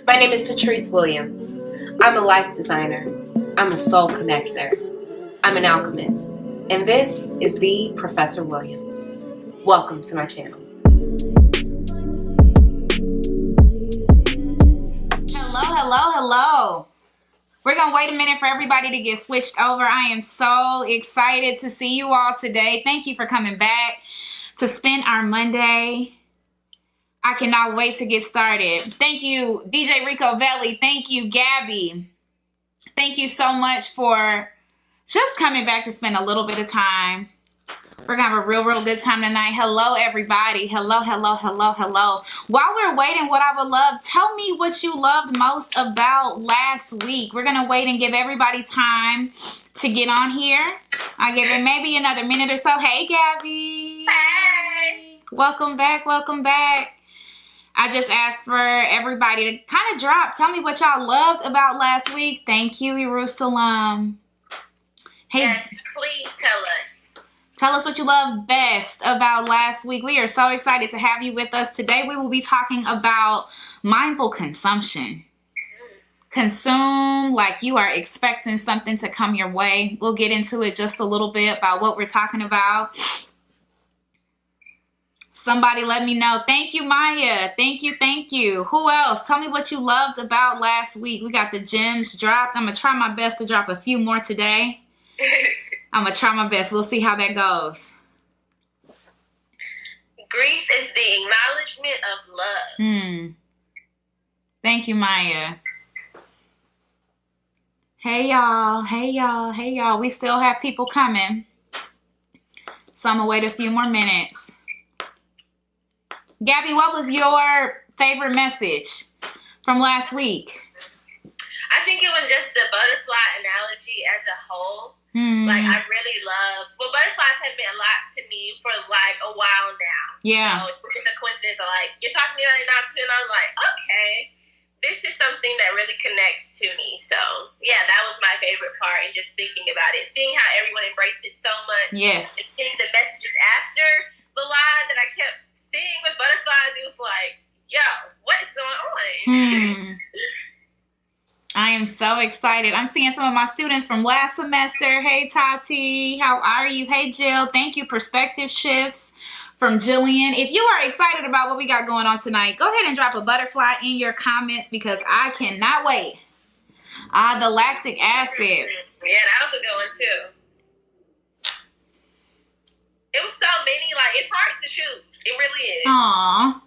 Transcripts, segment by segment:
My name is Patrice Williams. I'm a life designer. I'm a soul connector. I'm an alchemist. And this is the Professor Williams. Welcome to my channel. Hello. We're going to wait a minute for everybody to get switched over. I am so excited to see you all today. Thank you for coming back to spend our Monday. I cannot wait to get started. Thank you, DJ Rico Velli. Thank you, Gabby. Thank you so much for just coming back to spend a little bit of time. We're going to have a real good time tonight. Hello, everybody. Hello. While we're waiting, what I would love, tell me what you loved most about last week. We're going to wait and give everybody time to get on here. I'll give it maybe another minute or so. Hey, Gabby. Hey. Welcome back. I just asked for everybody to kind of drop. Tell me what y'all loved about last week. Thank you, Jerusalem. Hey, yes, please tell us. Tell us what you loved best about last week. We are so excited to have you with us. Today we will be talking about mindful consumption. Consume like you are expecting something to come your way. We'll get into it just a little bit about what we're talking about. Somebody let me know. Thank you, Maya. Thank you. Who else? Tell me what you loved about last week. We got the gems dropped. I'm going to try my best to drop a few more today. I'm going to try my best. We'll see how that goes. Grief is the acknowledgement of love. Thank you, Maya. Hey, y'all. We still have people coming. So I'm going to wait a few more minutes. Gabby, what was your favorite message from last week? I think it was just the butterfly analogy as a whole. Like, I really love, well, butterflies have been a lot to me for like a while now. Yeah. So it's a coincidence. Like, you're talking to me now too, and I'm like, okay, this is something that really connects to me. So, yeah, that was my favorite part, and just thinking about it, seeing how everyone embraced it so much. Yes. And seeing the messages after the line that I kept seeing with butterflies, it was like, yo, what is going on? I am so excited. I'm seeing some of my students from last semester. Hey, Tati. How are you? Hey, Jill. Thank you. Perspective Shifts from Jillian. If you are excited about what we got going on tonight, go ahead and drop a butterfly in your comments because I cannot wait. The lactic acid. Yeah, that was a good one, too. It was so many. Like, it's hard to choose. It really is. Aw.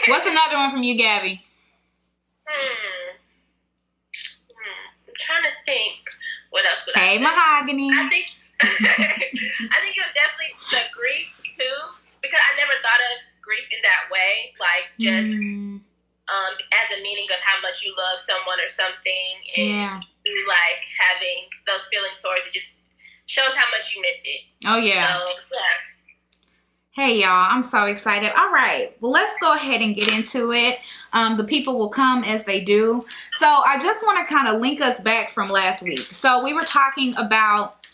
What's another one from you, Gabby? I'm trying to think. What else would I say? Hey, Mahogany. I think it was definitely the grief too, because I never thought of grief in that way, like just as a meaning of how much you love someone or something, and you like having those feelings towards it just shows how much you miss it. Oh yeah. So, yeah. Hey y'all, I'm so excited. All right, well, let's go ahead and get into it. The people will come as they do. So I just want to kind of link us back from last week. So we were talking about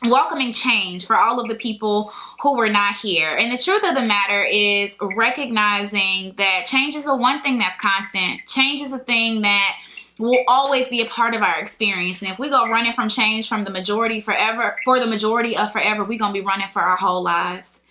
welcoming change for all of the people who were not here. And the truth of the matter is recognizing that change is the one thing that's constant. Change is a thing that will always be a part of our experience. And if we go running from change from the majority forever, for the majority of forever, we're going to be running for our whole lives.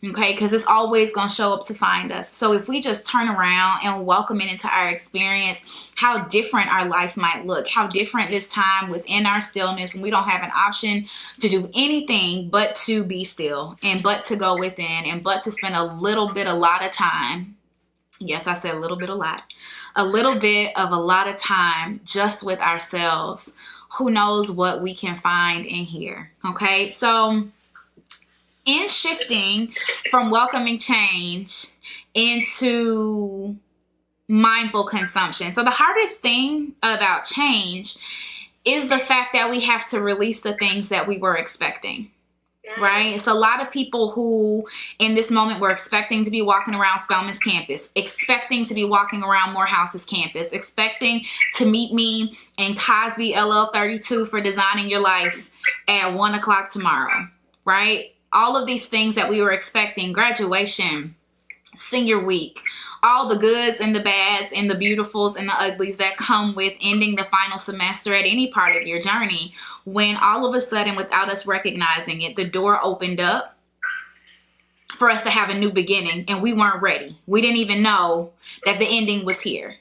Okay, because it's always going to show up to find us. So if we just turn around and welcome it into our experience, how different our life might look, how different this time within our stillness when we don't have an option to do anything but to be still and but to go within and but to spend a lot of time. Yes, I said a little bit of a lot of time just with ourselves. Who knows what we can find in here. Okay, so in shifting from welcoming change into mindful consumption. So the hardest thing about change is the fact that we have to release the things that we were expecting, right? It's a lot of people who in this moment were expecting to be walking around Spelman's campus, expecting to be walking around Morehouse's campus, expecting to meet me in Cosby LL32 for designing your life at 1 o'clock tomorrow, right? All of these things that we were expecting, graduation, senior week, all the goods and the bads and the beautifuls and the uglies that come with ending the final semester at any part of your journey, when all of a sudden, without us recognizing it, the door opened up for us to have a new beginning, and we weren't ready. We didn't even know that the ending was here,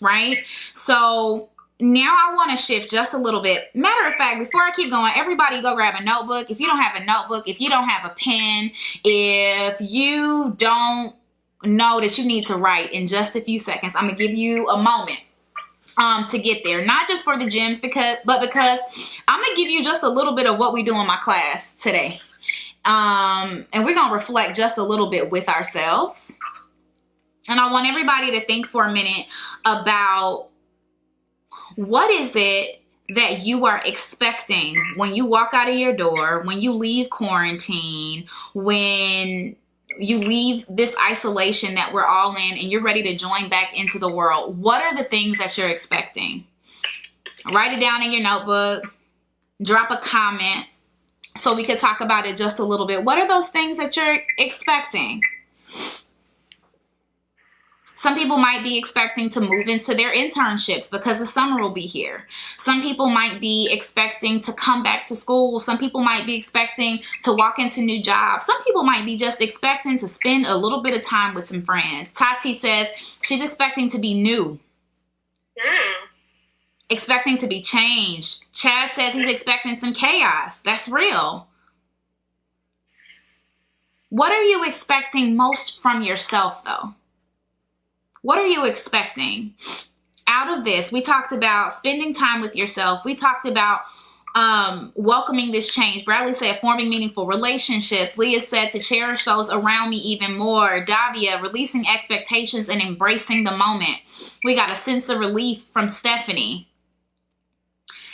right? So now I want to shift just a little bit. Matter of fact, before I keep going, everybody go grab a notebook. If you don't have a notebook, if you don't have a pen, if you don't know that you need to write in just a few seconds, I'm going to give you a moment to get there. Not just for the gems, but because I'm going to give you just a little bit of what we do in my class today. And we're going to reflect just a little bit with ourselves. And I want everybody to think for a minute about, what is it that you are expecting when you walk out of your door, when you leave quarantine, when you leave this isolation that we're all in and you're ready to join back into the world? What are the things that you're expecting? Write it down in your notebook. Drop a comment so we could talk about it just a little bit. What are those things that you're expecting? Some people might be expecting to move into their internships because the summer will be here. Some people might be expecting to come back to school. Some people might be expecting to walk into new jobs. Some people might be just expecting to spend a little bit of time with some friends. Tati says she's expecting to be new. Expecting to be changed. Chad says he's expecting some chaos. That's real. What are you expecting most from yourself, though? What are you expecting out of this? We talked about spending time with yourself. We talked about welcoming this change. Bradley said forming meaningful relationships. Leah said to cherish those around me even more. Davia, releasing expectations and embracing the moment. We got a sense of relief from Stephanie.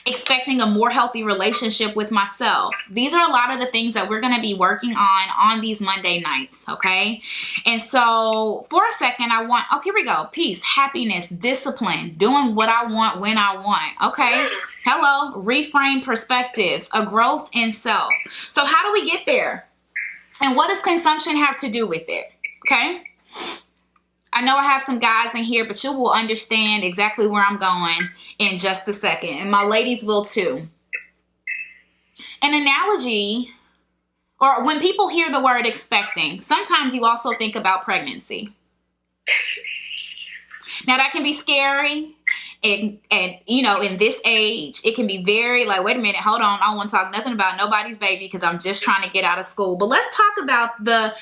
Expecting a more healthy relationship with myself. These are a lot of the things that we're going to be working on these Monday nights, okay? And so for a second, here we go. Peace, happiness, discipline, doing what I want when I want, okay? Hello, reframe perspectives, a growth in self. So how do we get there? And what does consumption have to do with it, okay? I know I have some guys in here, but you will understand exactly where I'm going in just a second. And my ladies will too. An analogy, or when people hear the word expecting, sometimes you also think about pregnancy. Now that can be scary. And you know, in this age, it can be very like, wait a minute, hold on. I don't want to talk nothing about nobody's baby because I'm just trying to get out of school. But let's talk about the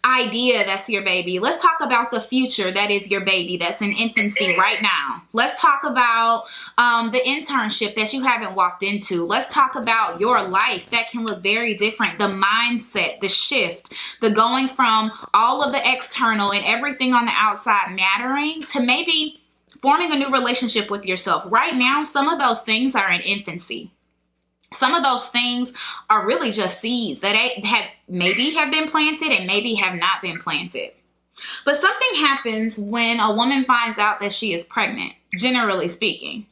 idea that's your baby. Let's talk about the future that is your baby that's in infancy right now. Let's talk about the internship that you haven't walked into. Let's talk about your life that can look very different. The mindset, the shift, the going from all of the external and everything on the outside mattering to maybe forming a new relationship with yourself. Right now, some of those things are in infancy. Some of those things are really just seeds that maybe have been planted and maybe have not been planted. But something happens when a woman finds out that she is pregnant, generally speaking.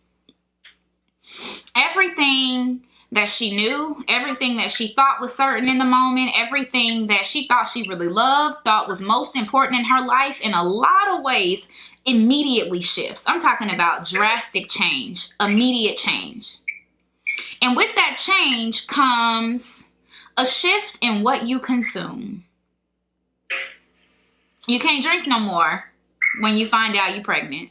Everything that she knew, everything that she thought was certain in the moment, everything that she thought she really loved, thought was most important in her life, in a lot of ways, immediately shifts. I'm talking about drastic change, immediate change. And with that change comes a shift in what you consume. You can't drink no more when you find out you're pregnant.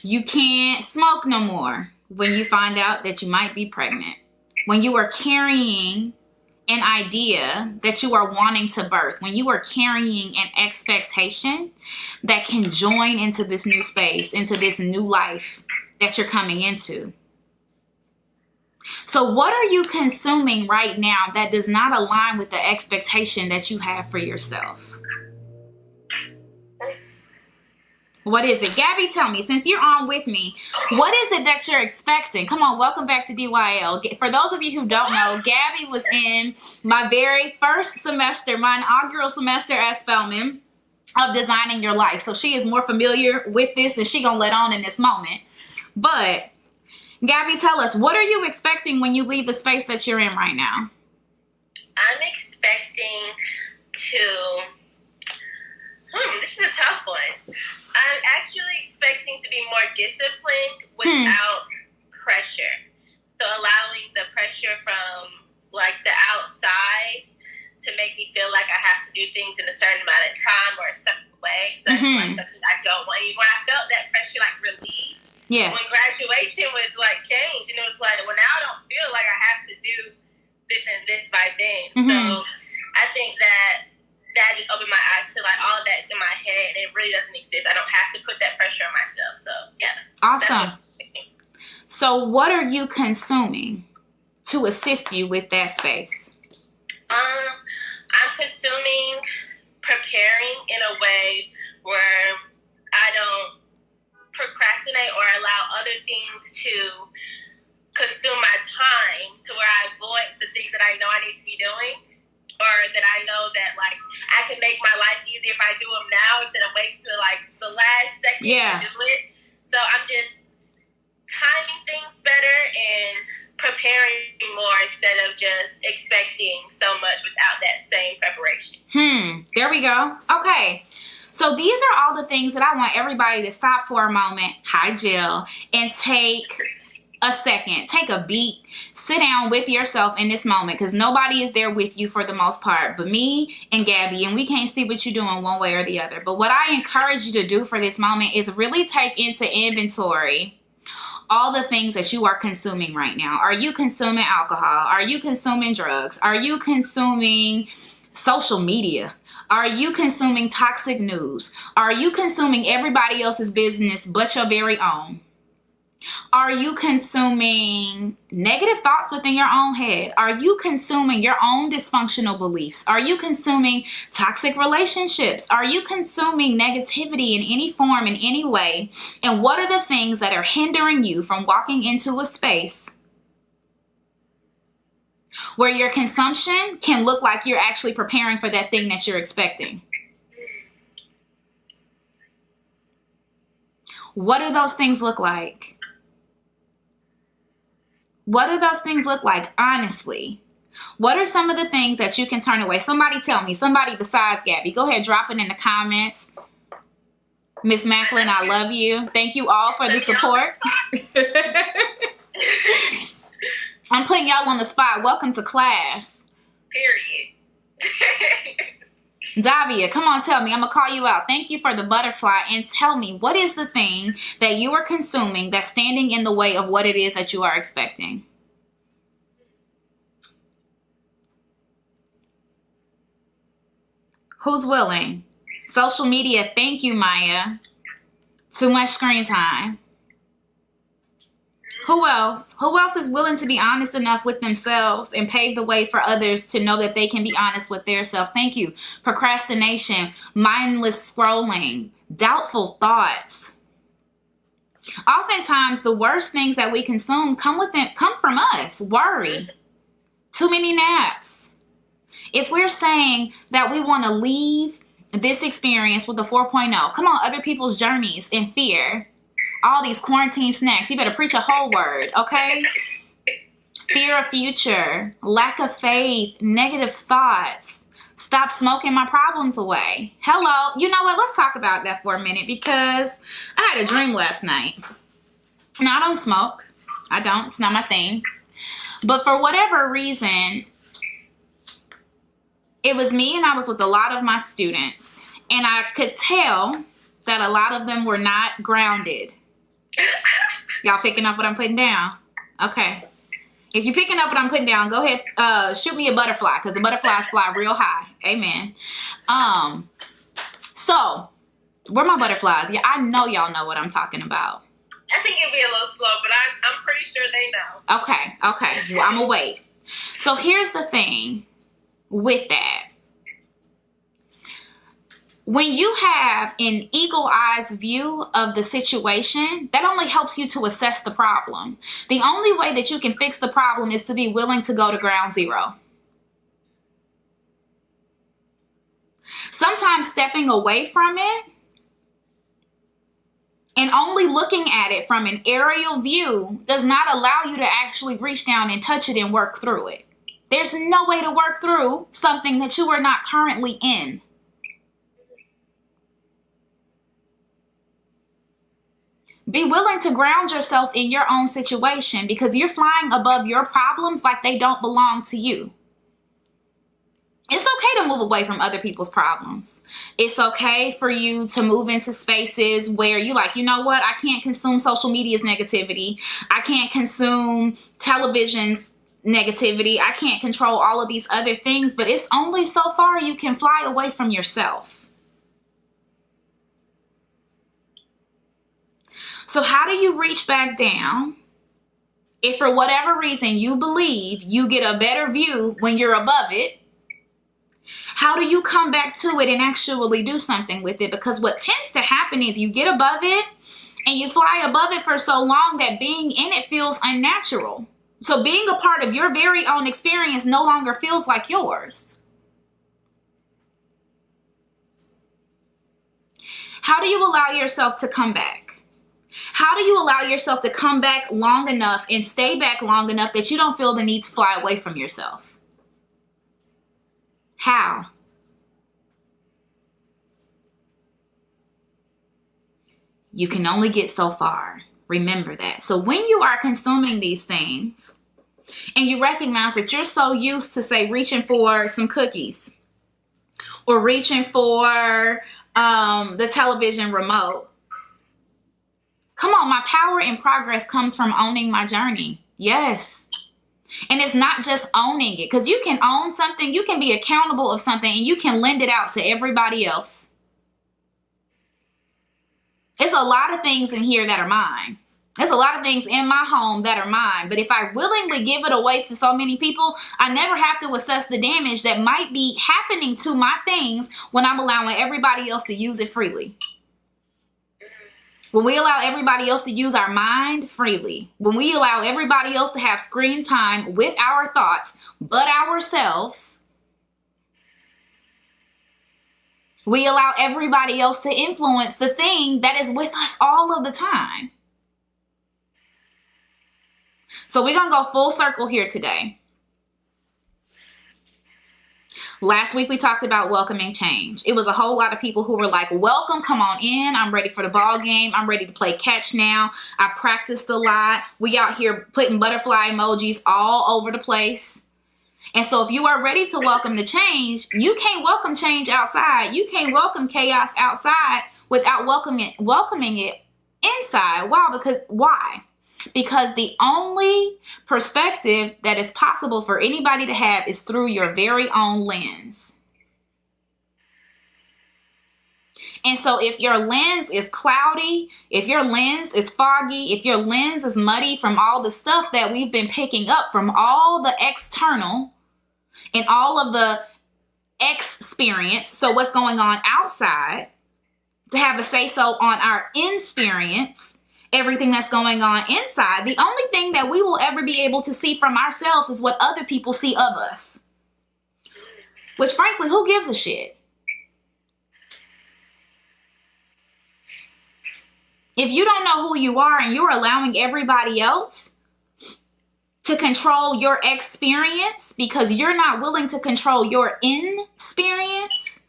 You can't smoke no more when you find out that you might be pregnant. When you are carrying an idea that you are wanting to birth, when you are carrying an expectation that can join into this new space, into this new life that you're coming into. So what are you consuming right now that does not align with the expectation that you have for yourself? What is it? Gabby, tell me, since you're on with me, what is it that you're expecting? Come on, welcome back to DYL. For those of you who don't know, Gabby was in my very first semester, my inaugural semester at Spelman of Designing Your Life. So she is more familiar with this than she gonna let on in this moment. But Gabby, tell us, what are you expecting when you leave the space that you're in right now? I'm expecting to This is a tough one. I'm actually expecting to be more disciplined without pressure. So allowing the pressure from like the outside to make me feel like I have to do things in a certain amount of time or a certain way. So that's like something I don't want anymore. I felt that pressure like relieved. Yes. When graduation was like changed, and it was like, well, now I don't feel like I have to do this and this by then. So I think that just opened my eyes to like all of that's in my head and it really doesn't exist. I don't have to put that pressure on myself. So yeah. Awesome. So what are you consuming to assist you with that space? I'm consuming, preparing in a way where I don't procrastinate or allow other things to consume my time to where I avoid the things that I know I need to be doing, or that I know that like I can make my life easier if I do them now instead of waiting to like the last second to do it. So I'm just timing things better and preparing more instead of just expecting so much without that same preparation. There we go. Okay. So these are all the things that I want everybody to stop for a moment, hi Jill, and take a second, take a beat, sit down with yourself in this moment, because nobody is there with you for the most part but me and Gabby, and we can't see what you're doing one way or the other. But what I encourage you to do for this moment is really take into inventory all the things that you are consuming right now. Are you consuming alcohol? Are you consuming drugs? Are you consuming social media? Are you consuming toxic news? Are you consuming everybody else's business but your very own? Are you consuming negative thoughts within your own head? Are you consuming your own dysfunctional beliefs? Are you consuming toxic relationships? Are you consuming negativity in any form, in any way? And what are the things that are hindering you from walking into a space where your consumption can look like you're actually preparing for that thing that you're expecting? What do those things look like? What do those things look like, honestly? What are some of the things that you can turn away? Somebody tell me, somebody besides Gabby. Go ahead, drop it in the comments. Miss Macklin, I love you. Thank you all for the support. I'm putting y'all on the spot. Welcome to class. Period. Davia, come on, tell me. I'm going to call you out. Thank you for the butterfly. And tell me, what is the thing that you are consuming that's standing in the way of what it is that you are expecting? Who's willing? Social media. Thank you, Maya. Too much screen time. Who else? Who else is willing to be honest enough with themselves and pave the way for others to know that they can be honest with themselves? Come you. Procrastination, mindless scrolling, doubtful thoughts. Oftentimes, the worst things that we consume come from us. Worry. Too many naps. If we're saying that we want to leave this experience with a 4.0, come on, other people's journeys in fear. All these quarantine snacks. You better preach a whole word, okay? Fear of future, lack of faith, negative thoughts. Stop smoking my problems away. Hello. You know what? Let's talk about that for a minute, because I had a dream last night. Now, I don't smoke. I don't. It's not my thing. But for whatever reason, it was me, and I was with a lot of my students. And I could tell that a lot of them were not grounded. Y'all picking up what I'm putting down? Okay. If you're picking up what I'm putting down, go ahead, shoot me a butterfly, because the butterflies fly real high. Amen. So, where my butterflies? Yeah, I know y'all know what I'm talking about. I think it'd be a little slow, but I'm pretty sure they know. Okay. Well, I'm gonna wait. So here's the thing with that. When you have an eagle eyes view of the situation, that only helps you to assess the problem. The only way that you can fix the problem is to be willing to go to ground zero. Sometimes stepping away from it and only looking at it from an aerial view does not allow you to actually reach down and touch it and work through it. There's no way to work through something that you are not currently in. Be willing to ground yourself in your own situation, because you're flying above your problems like they don't belong to you. It's okay to move away from other people's problems. It's okay for you to move into spaces where you like, you know what? I can't consume social media's negativity. I can't consume television's negativity. I can't control all of these other things, but it's only so far you can fly away from yourself. So how do you reach back down if for whatever reason you believe you get a better view when you're above it? How do you come back to it and actually do something with it? Because what tends to happen is you get above it and you fly above it for so long that being in it feels unnatural. So being a part of your very own experience no longer feels like yours. How do you allow yourself to come back? How do you allow yourself to come back long enough and stay back long enough that you don't feel the need to fly away from yourself? How? You can only get so far. Remember that. So when you are consuming these things and you recognize that you're so used to, say, reaching for some cookies or reaching for the television remote, come on, my power and progress comes from owning my journey. Yes. And it's not just owning it, because you can own something, you can be accountable of something, and you can lend it out to everybody else. It's a lot of things in here that are mine. There's a lot of things in my home that are mine. But if I willingly give it away to so many people, I never have to assess the damage that might be happening to my things when I'm allowing everybody else to use it freely. When we allow everybody else to use our mind freely, when we allow everybody else to have screen time with our thoughts, but ourselves, we allow everybody else to influence the thing that is with us all of the time. So we're going to go full circle here today. Last week we talked about welcoming change. It was a whole lot of people who were like, welcome, come on in. I'm ready for the ball game. I'm ready to play catch now. I practiced a lot. We out here putting butterfly emojis all over the place. And so if you are ready to welcome the change, you can't welcome change outside. You can't welcome chaos outside without welcoming it inside. Why? Because the only perspective that is possible for anybody to have is through your very own lens. And so if your lens is cloudy, if your lens is foggy, if your lens is muddy from all the stuff that we've been picking up from all the external and all of the experience, so what's going on outside, to have a say-so on our experience, everything that's going on inside, the only thing that we will ever be able to see from ourselves is what other people see of us. Which, frankly, who gives a shit? If you don't know who you are and you're allowing everybody else to control your experience because you're not willing to control your experience,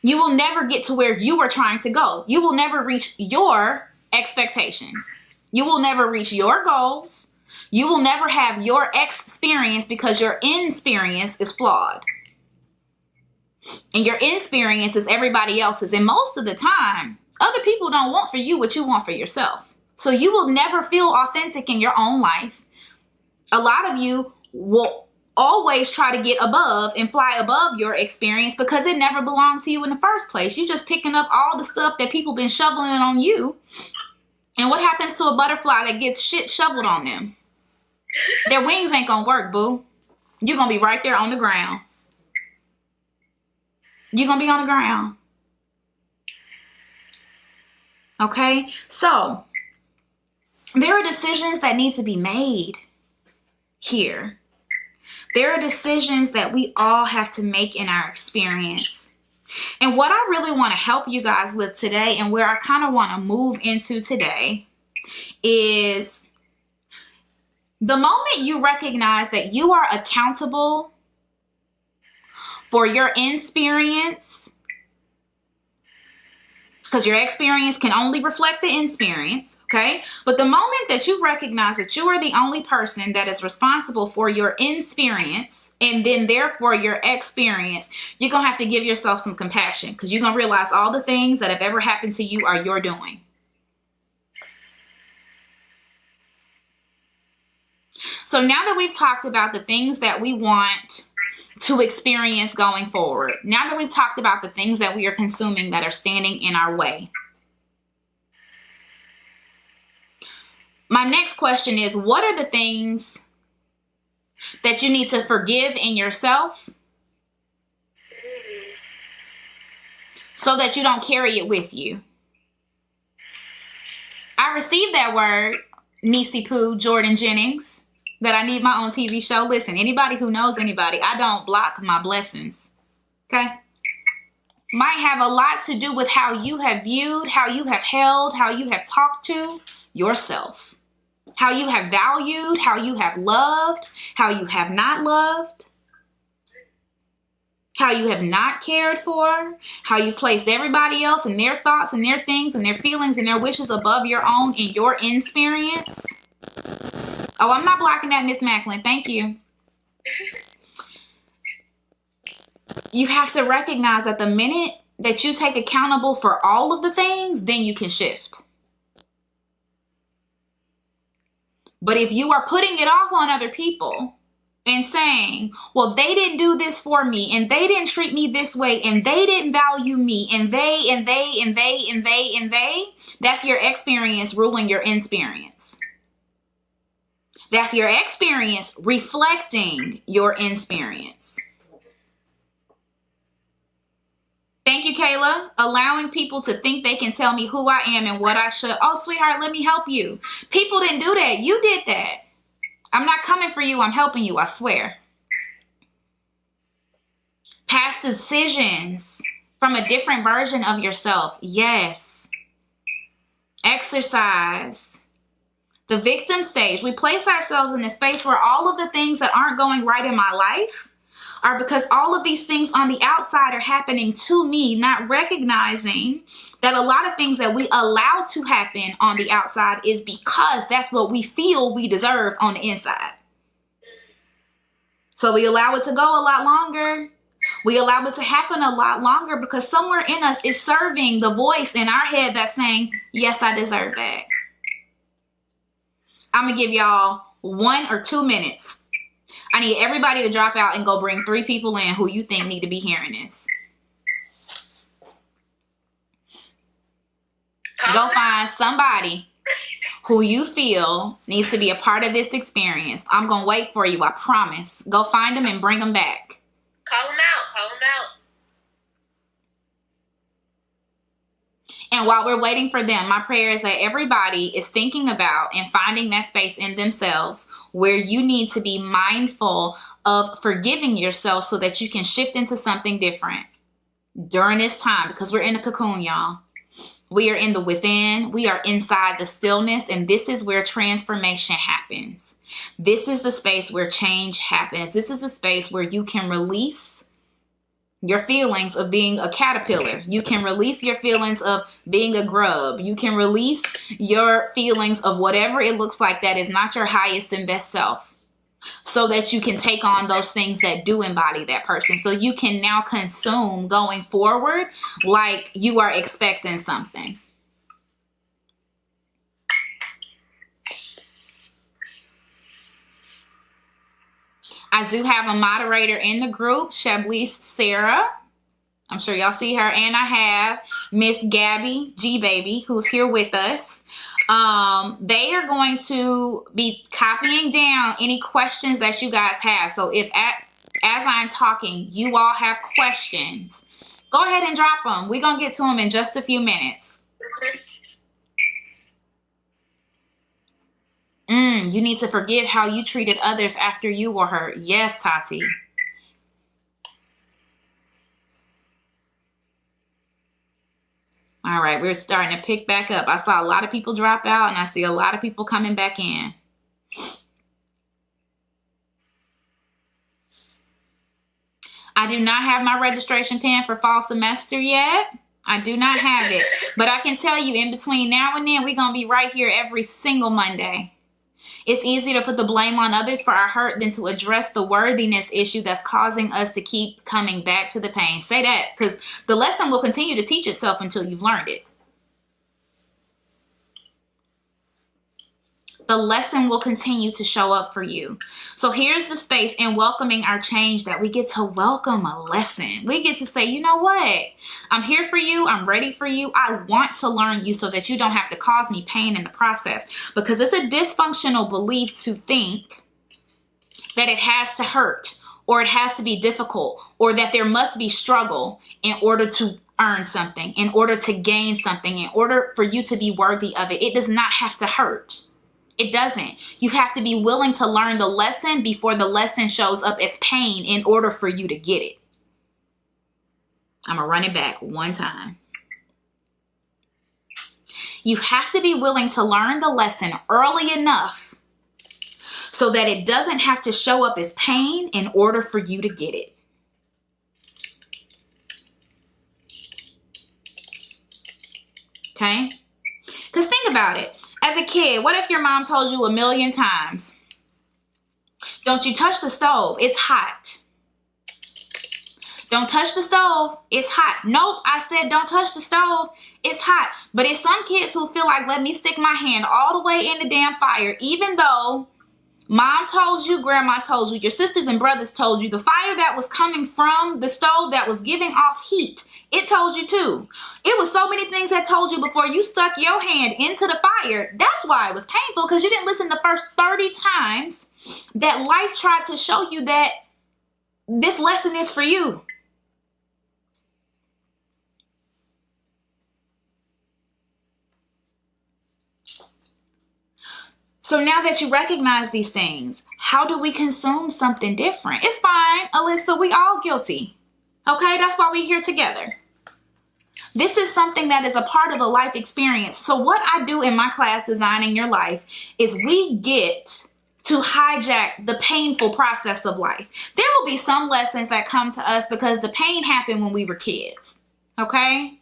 you will never get to where you are trying to go. You will never reach your expectations. You will never reach your goals. You will never have your experience because your experience is flawed. And your experience is everybody else's. And most of the time, other people don't want for you what you want for yourself. So you will never feel authentic in your own life. A lot of you will always try to get above and fly above your experience because it never belonged to you in the first place. You're just picking up all the stuff that people been shoveling on you. And what happens to a butterfly that gets shit shoveled on them? Their wings ain't gonna work, boo. You're gonna be right there on the ground. You're gonna be on the ground. Okay? So, there are decisions that need to be made here. There are decisions that we all have to make in our experience. And what I really want to help you guys with today, and where I kind of want to move into today, is the moment you recognize that you are accountable for your experience. because your experience can only reflect the experience, okay? But the moment that you recognize that you are the only person that is responsible for your experience, and then therefore your experience, you're going to have to give yourself some compassion, because you're going to realize all the things that have ever happened to you are your doing. So now that we've talked about the things that we want to experience going forward, now that we've talked about the things that we are consuming that are standing in our way, my next question is, what are the things that you need to forgive in yourself so that you don't carry it with you? I received that word, Nisi Poo Jordan Jennings, that I need my own TV show. Listen, anybody who knows anybody, I don't block my blessings. Okay? Might have a lot to do with how you have viewed, how you have held, how you have talked to yourself, how you have valued, how you have loved, how you have not loved, how you have not cared for, how you've placed everybody else and their thoughts and their things and their feelings and their wishes above your own in your experience. Oh, I'm not blocking that, Miss Macklin. Thank you. You have to recognize that the minute that you take accountable for all of the things, then you can shift. But if you are putting it off on other people and saying, well, they didn't do this for me, and they didn't treat me this way, and they didn't value me, and they, that's your experience ruling your experience. That's your experience reflecting your experience. Thank you, Kayla. Allowing people to think they can tell me who I am and what I should. Oh, sweetheart, let me help you. People didn't do that. You did that. I'm not coming for you. I'm helping you. I swear. Past decisions from a different version of yourself. Yes. Exercise. The victim stage. We place ourselves in a space where all of the things that aren't going right in my life are because all of these things on the outside are happening to me, not recognizing that a lot of things that we allow to happen on the outside is because that's what we feel we deserve on the inside. So we allow it to go a lot longer. We allow it to happen a lot longer because somewhere in us is serving the voice in our head that's saying, yes, I deserve that. I'm going to give y'all 1 or 2 minutes. I need everybody to drop out and go bring 3 people in who you think need to be hearing this. Go find somebody who you feel needs to be a part of this experience. I'm going to wait for you. I promise. Go find them and bring them back. Call them out. Call them out. And while we're waiting for them, my prayer is that everybody is thinking about and finding that space in themselves where you need to be mindful of forgiving yourself so that you can shift into something different during this time, because we're in a cocoon, y'all. We are in the within. We are inside the stillness. And this is where transformation happens. This is the space where change happens. This is the space where you can release your feelings of being a caterpillar. You can release your feelings of being a grub. You can release your feelings of whatever it looks like that is not your highest and best self, so that you can take on those things that do embody that person. So you can now consume going forward like you are expecting something. I do have a moderator in the group, Chablis Sarah. I'm sure y'all see her. And I have Miss Gabby G Baby, who's here with us. They are going to be copying down any questions that you guys have. So if as I'm talking, you all have questions, go ahead and drop them. We're going to get to them in just a few minutes. You need to forgive how you treated others after you were hurt. Yes, Tati. All right, we're starting to pick back up. I saw a lot of people drop out, and I see a lot of people coming back in. I do not have my registration pin for fall semester yet. I do not have it. But I can tell you, in between now and then, we're going to be right here every single Monday. It's easier to put the blame on others for our hurt than to address the worthiness issue that's causing us to keep coming back to the pain. Say that, because the lesson will continue to teach itself until you've learned it. The lesson will continue to show up for you. So here's the space in welcoming our change that we get to welcome a lesson. We get to say, you know what? I'm here for you. I'm ready for you. I want to learn you so that you don't have to cause me pain in the process. Because it's a dysfunctional belief to think that it has to hurt, or it has to be difficult, or that there must be struggle in order to earn something, in order to gain something, in order for you to be worthy of it. It does not have to hurt. It doesn't. You have to be willing to learn the lesson before the lesson shows up as pain in order for you to get it. I'm going to run it back one time. You have to be willing to learn the lesson early enough so that it doesn't have to show up as pain in order for you to get it. Okay? Because think about it. As a kid, what if your mom told you 1,000,000 times, don't you touch the stove, it's hot. Don't touch the stove, it's hot. Nope, I said don't touch the stove, it's hot. But it's some kids who feel like, let me stick my hand all the way in the damn fire, even though mom told you, grandma told you, your sisters and brothers told you, the fire that was coming from the stove that was giving off heat, it told you too. It was so many things that told you before you stuck your hand into the fire. That's why it was painful, because you didn't listen the first 30 times that life tried to show you that this lesson is for you. So now that you recognize these things, how do we consume something different? It's fine, Alyssa, we all guilty. Okay, that's why we're here together. This is something that is a part of a life experience. So what I do in my class, Designing Your Life, is we get to hijack the painful process of life. There will be some lessons that come to us because the pain happened when we were kids. Okay?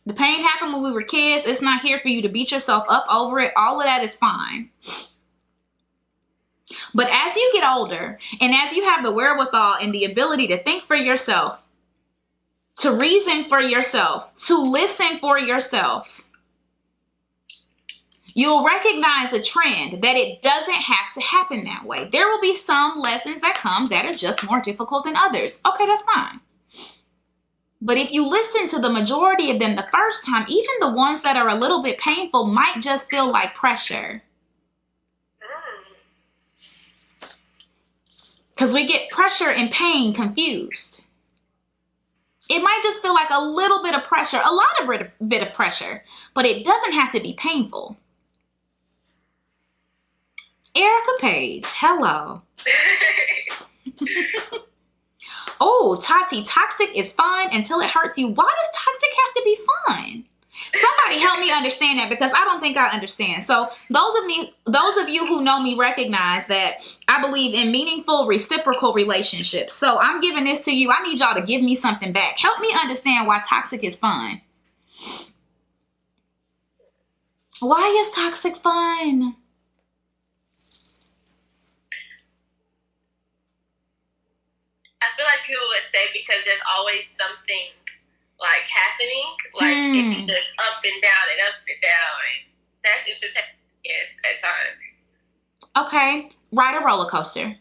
The pain happened when we were kids. It's not here for you to beat yourself up over it. All of that is fine. But as you get older, and as you have the wherewithal and the ability to think for yourself, to reason for yourself, to listen for yourself, you'll recognize a trend that it doesn't have to happen that way. There will be some lessons that come that are just more difficult than others. Okay, that's fine. But if you listen to the majority of them the first time, even the ones that are a little bit painful might just feel like pressure. Because we get pressure and pain confused. It might just feel like a little bit of pressure, a lot of bit of pressure, but it doesn't have to be painful. Erica Page, hello. Oh, Tati, toxic is fun until it hurts you. Why does toxic have to be fun? Somebody help me understand that, because I don't think I understand. So those of you who know me recognize that I believe in meaningful reciprocal relationships. So I'm giving this to you. I need y'all to give me something back. Help me understand why toxic is fun. Why is toxic fun? I feel like people would say because there's always something like happening, like it's just up and down and up and down. That's entertaining, yes, at times. Okay, ride a roller coaster.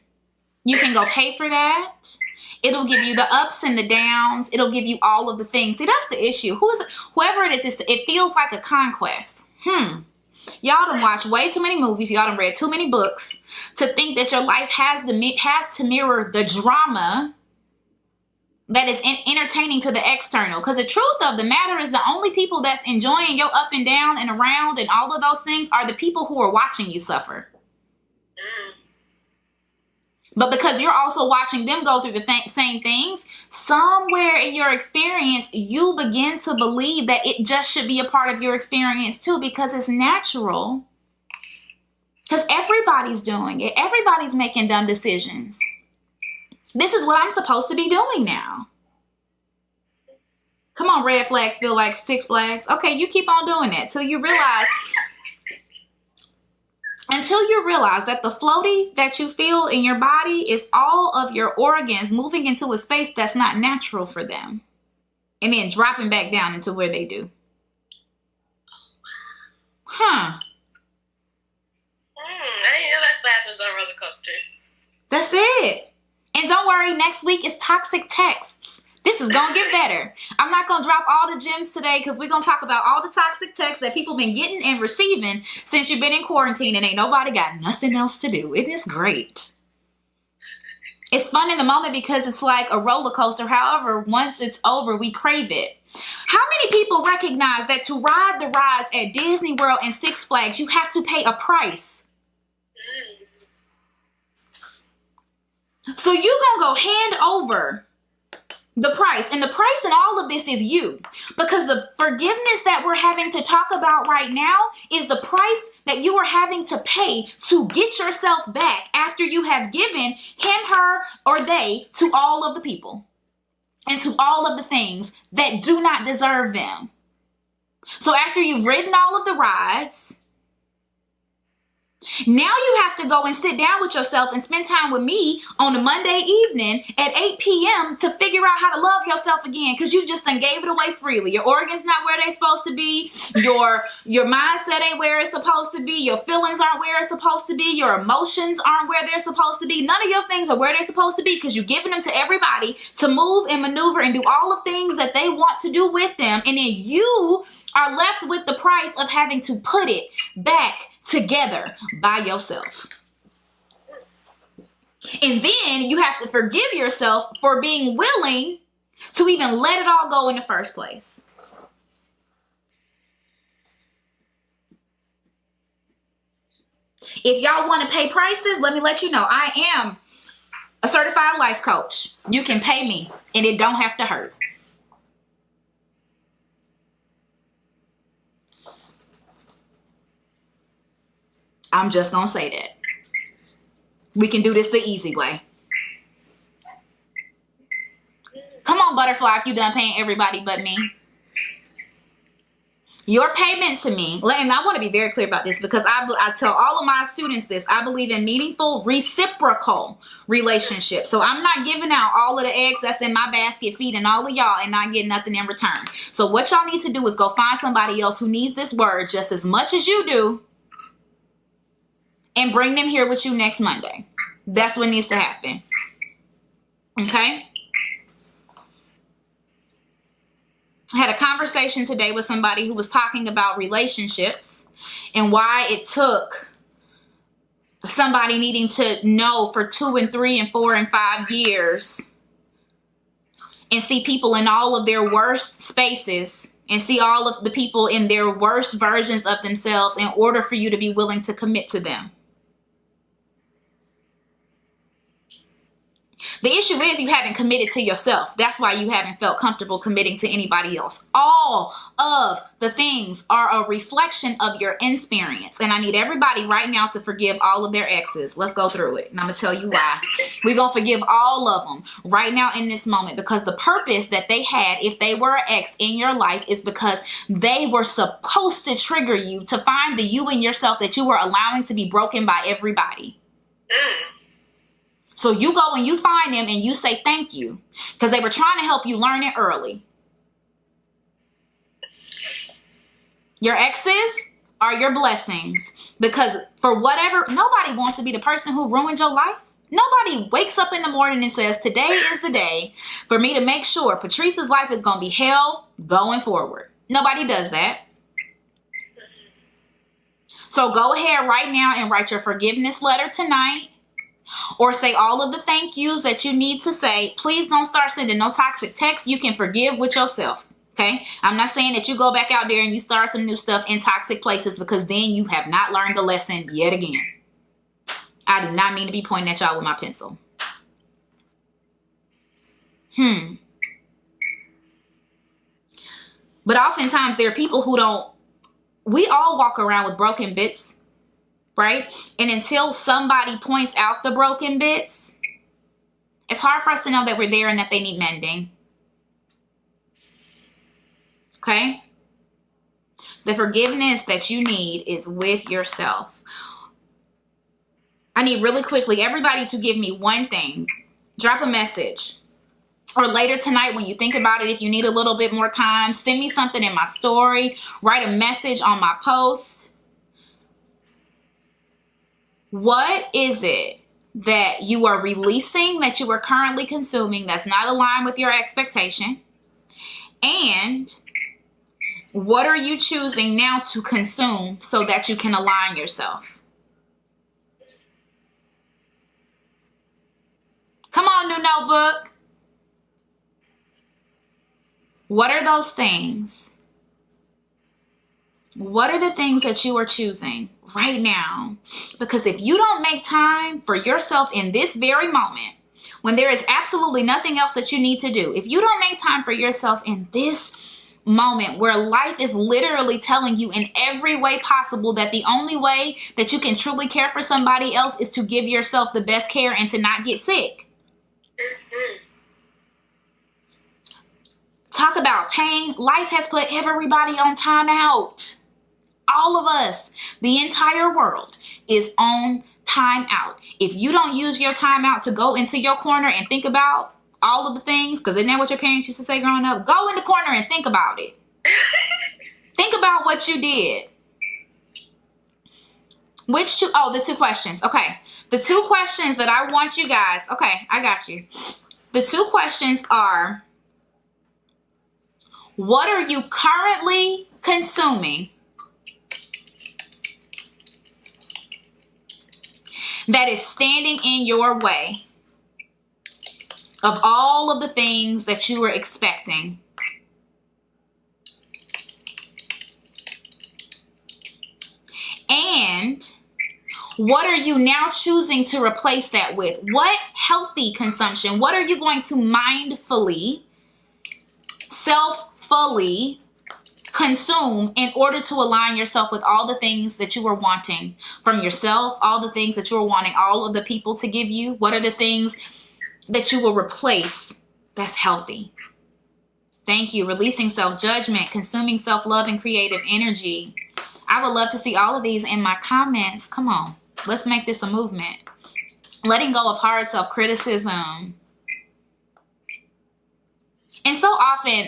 You can go pay for that. It'll give you the ups and the downs. It'll give you all of the things. See, that's the issue. Whoever it is, it feels like a conquest. Y'all done watched way too many movies. Y'all done read too many books to think that your life has to mirror the drama that is entertaining to the external. Because the truth of the matter is the only people that's enjoying your up and down and around and all of those things are the people who are watching you suffer. But because you're also watching them go through the same things, somewhere in your experience, you begin to believe that it just should be a part of your experience too, because it's natural. Because everybody's doing it. Everybody's making dumb decisions. This is what I'm supposed to be doing now. Come on, red flags feel like Six Flags. Okay, you keep on doing that till you realize that the floaty that you feel in your body is all of your organs moving into a space that's not natural for them. And then dropping back down into where they do. Huh. I didn't know that's what happens on roller coasters. That's it. And don't worry, next week is toxic texts. This is going to get better. I'm not going to drop all the gems today because we're going to talk about all the toxic texts that people been getting and receiving since you've been in quarantine and ain't nobody got nothing else to do. It is great. It's fun in the moment because it's like a roller coaster. However, once it's over, we crave it. How many people recognize that to ride the rides at Disney World and Six Flags, you have to pay a price? So you gonna go hand over the price, and the price in all of this is you, because the forgiveness that we're having to talk about right now is the price that you are having to pay to get yourself back after you have given him, her, or they to all of the people and to all of the things that do not deserve them. So after you've ridden all of the rides, now you have to go and sit down with yourself and spend time with me on a Monday evening at 8 p.m. to figure out how to love yourself again, because you just done gave it away freely. Your organs not where they supposed to be. Your mindset ain't where it's supposed to be. Your feelings aren't where it's supposed to be. Your emotions aren't where they're supposed to be. None of your things are where they're supposed to be because you're giving them to everybody to move and maneuver and do all the things that they want to do with them. And then you are left with the price of having to put it back together by yourself. And then you have to forgive yourself for being willing to even let it all go in the first place. If y'all want to pay prices, let me let you know. I am a certified life coach. You can pay me and it don't have to hurt. I'm just going to say that. We can do this the easy way. Come on, butterfly, if you done paying everybody but me. Your payment to me, and I want to be very clear about this because I tell all of my students this, I believe in meaningful, reciprocal relationships. So I'm not giving out all of the eggs that's in my basket, feeding all of y'all and not getting nothing in return. So what y'all need to do is go find somebody else who needs this word just as much as you do, and bring them here with you next Monday. That's what needs to happen. Okay? I had a conversation today with somebody who was talking about relationships and why it took somebody needing to know for 2 and 3 and 4 and 5 years and see people in all of their worst spaces and see all of the people in their worst versions of themselves in order for you to be willing to commit to them. The issue is you haven't committed to yourself. That's why you haven't felt comfortable committing to anybody else. All of the things are a reflection of your experience. And I need everybody right now to forgive all of their exes. Let's go through it. And I'm going to tell you why. We're going to forgive all of them right now in this moment, because the purpose that they had, if they were an ex in your life, is because they were supposed to trigger you to find the you in yourself that you were allowing to be broken by everybody. So you go and you find them and you say thank you because they were trying to help you learn it early. Your exes are your blessings because for whatever, nobody wants to be the person who ruined your life. Nobody wakes up in the morning and says, today is the day for me to make sure Patrice's life is going to be hell going forward. Nobody does that. So go ahead right now and write your forgiveness letter tonight. Or say all of the thank yous that you need to say. Please don't start sending no toxic texts. You can forgive with yourself. Okay? I'm not saying that you go back out there and you start some new stuff in toxic places, because then you have not learned the lesson yet again. I do not mean to be pointing at y'all with my pencil. But oftentimes there are people who don't. We all walk around with broken bits. Right? And until somebody points out the broken bits, it's hard for us to know that we're there and that they need mending. Okay? The forgiveness that you need is with yourself. I need really quickly everybody to give me one thing. Drop a message. Or later tonight when you think about it, if you need a little bit more time, send me something in my story. Write a message on my post. What is it that you are releasing, that you are currently consuming, that's not aligned with your expectation? And what are you choosing now to consume so that you can align yourself? Come on, new notebook. What are those things? What are the things that you are choosing right now? Because if you don't make time for yourself in this very moment, when there is absolutely nothing else that you need to do, if you don't make time for yourself in this moment where life is literally telling you in every way possible that the only way that you can truly care for somebody else is to give yourself the best care and to not get sick. Talk about pain. Life has put everybody on timeout. All of us, the entire world is on timeout. If you don't use your timeout to go into your corner and think about all of the things, because isn't that what your parents used to say growing up? Go in the corner and think about it. Think about what you did. The two questions. Okay. The two questions that I want you guys. Okay, I got you. The two questions are, what are you currently consuming that is standing in your way of all of the things that you were expecting? And what are you now choosing to replace that with? What healthy consumption? What are you going to mindfully, fully consume in order to align yourself with all the things that you were wanting from yourself, all the things that you were wanting all of the people to give you? What are the things that you will replace that's healthy? Thank you. Releasing self-judgment, consuming self-love and creative energy. I would love to see all of these in my comments. Come on, let's make this a movement. Letting go of hard self-criticism. And so often,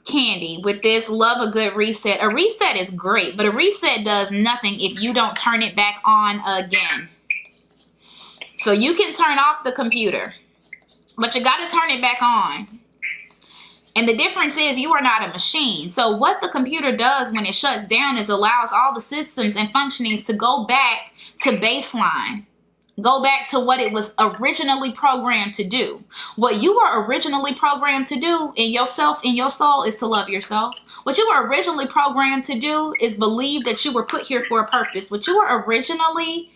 Candy, with this love a good reset. A reset is great, but a reset does nothing if you don't turn it back on again. So you can turn off the computer, but you got to turn it back on. And the difference is you are not a machine. So what the computer does when it shuts down is allows all the systems and functionings to go back to baseline. Go back to what it was originally programmed to do. What you were originally programmed to do in yourself, in your soul, is to love yourself. What you were originally programmed to do is believe that you were put here for a purpose. What you were originally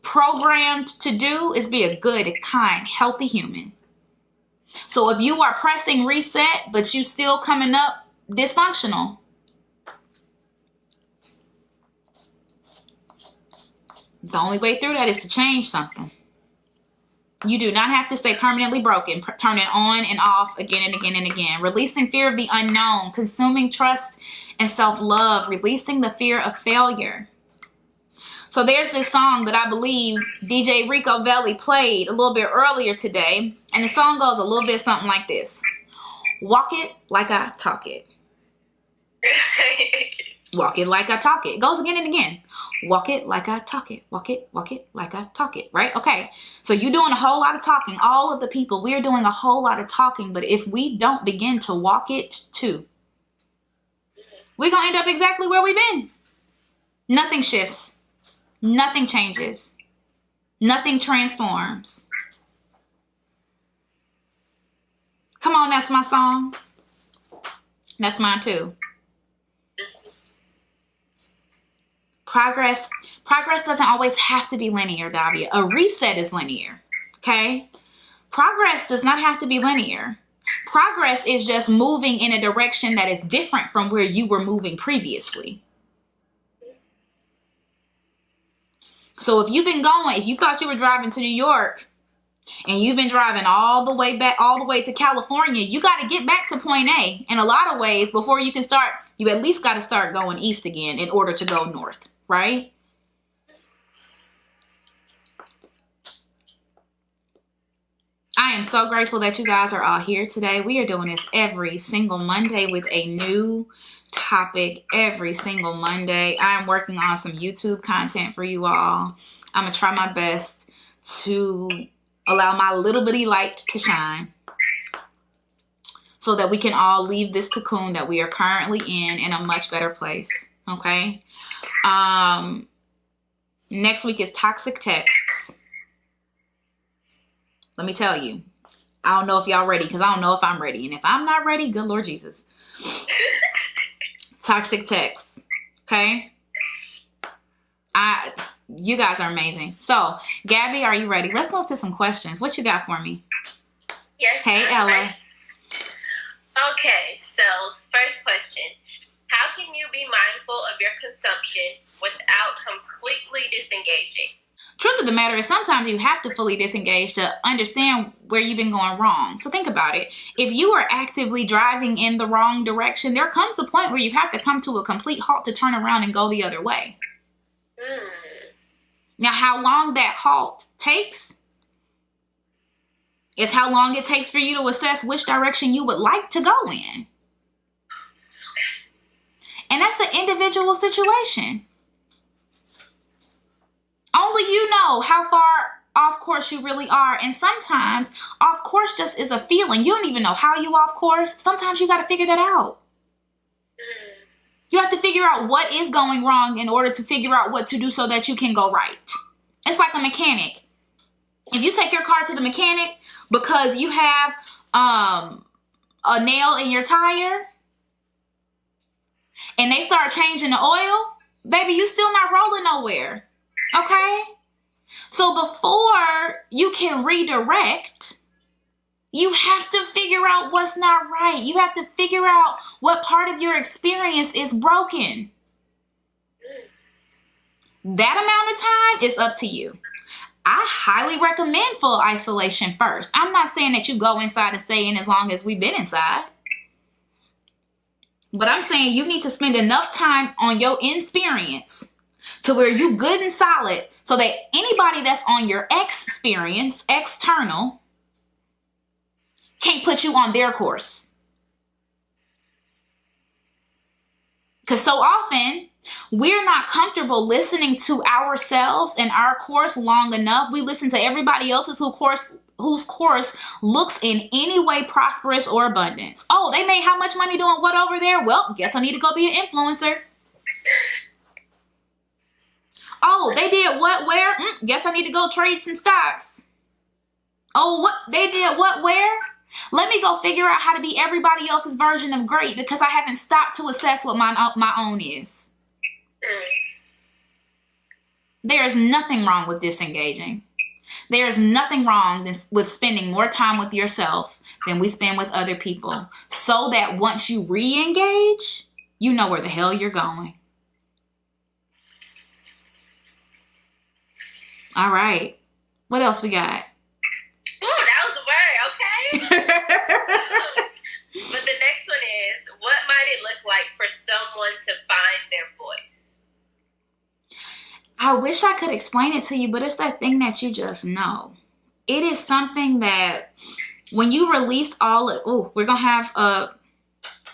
programmed to do is be a good, kind, healthy human. So if you are pressing reset, but you still coming up dysfunctional, the only way through that is to change something. You do not have to stay permanently broken. Turn it on and off again and again and again. Releasing fear of the unknown. Consuming trust and self-love. Releasing the fear of failure. So there's this song that I believe DJ Rico Belli played a little bit earlier today. And the song goes a little bit something like this. Walk it like I talk it. Walk it like I talk it. It goes again and again. Walk it like I talk it. Walk it like I talk it. Right? Okay. So you're doing a whole lot of talking. All of the people, we're doing a whole lot of talking. But if we don't begin to walk it too, we're going to end up exactly where we've been. Nothing shifts. Nothing changes. Nothing transforms. Come on, that's my song. That's mine too. Progress doesn't always have to be linear, Davia. A reset is linear, okay? Progress does not have to be linear. Progress is just moving in a direction that is different from where you were moving previously. So if you've been going, if you thought you were driving to New York and you've been driving all the way to California, you got to get back to point A in a lot of ways before you can start. You at least got to start going east again in order to go north, right? I am so grateful that you guys are all here today. We are doing this every single Monday with a new topic every single Monday. I'm working on some YouTube content for you all. I'm going to try my best to allow my little bitty light to shine so that we can all leave this cocoon that we are currently in a much better place. Okay? Next week is toxic texts. Let me tell you, I don't know if y'all ready because I don't know if I'm ready. And if I'm not ready, good Lord Jesus. Toxic texts. Okay? You guys are amazing. So, Gabby, are you ready? Let's move to some questions. What you got for me? Yes. Hey, Ella. Okay, so first question. How can you be mindful of your consumption without completely disengaging? Truth of the matter is sometimes you have to fully disengage to understand where you've been going wrong. So think about it. If you are actively driving in the wrong direction, there comes a point where you have to come to a complete halt to turn around and go the other way. Now, how long that halt takes is how long it takes for you to assess which direction you would like to go in. And that's an individual situation. Only you know how far off course you really are. And sometimes off course just is a feeling. You don't even know how you off course. Sometimes you got to figure that out. You have to figure out what is going wrong in order to figure out what to do so that you can go right. It's like a mechanic. If you take your car to the mechanic because you have a nail in your tire and they start changing the oil, baby, you still not rolling nowhere. Okay? So before you can redirect, you have to figure out what's not right. You have to figure out what part of your experience is broken. That amount of time is up to you. I highly recommend full isolation first. I'm not saying that you go inside and stay in as long as we've been inside. But I'm saying you need to spend enough time on your experience to where you good and solid so that anybody that's on your experience, external, can't put you on their course. Because so often we're not comfortable listening to ourselves and our course long enough. We listen to everybody else's whose course looks in any way prosperous or abundance. Oh, they made how much money doing what over there? Well, guess I need to go be an influencer. Oh, they did what, where? Guess I need to go trade some stocks. Oh, what? They did what, where? Let me go figure out how to be everybody else's version of great because I haven't stopped to assess what my own is. There is nothing wrong with disengaging. There is nothing wrong with spending more time with yourself than we spend with other people so that once you re-engage, you know where the hell you're going. All right. What else we got? Ooh, that was a word, okay. But the next one is, what might it look like for someone to find their voice? I wish I could explain it to you, but it's that thing that you just know. It is something that when you release we're going to have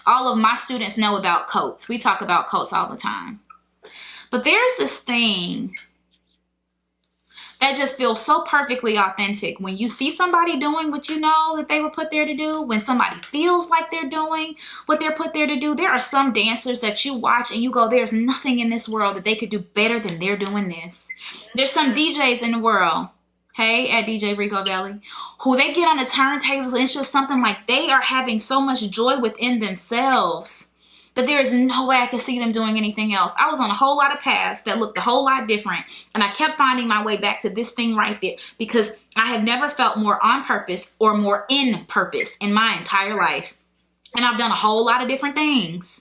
all of my students know about coats. We talk about coats all the time. But there's this thing that just feels so perfectly authentic. When you see somebody doing what you know that they were put there to do, when somebody feels like they're doing what they're put there to do, there are some dancers that you watch and you go, there's nothing in this world that they could do better than they're doing this. There's some DJs in the world, hey, at DJ Rico Valley, who they get on the turntables and it's just something like they are having so much joy within themselves that there is no way I could see them doing anything else. I was on a whole lot of paths that looked a whole lot different. And I kept finding my way back to this thing right there because I have never felt more on purpose or more in purpose in my entire life. And I've done a whole lot of different things.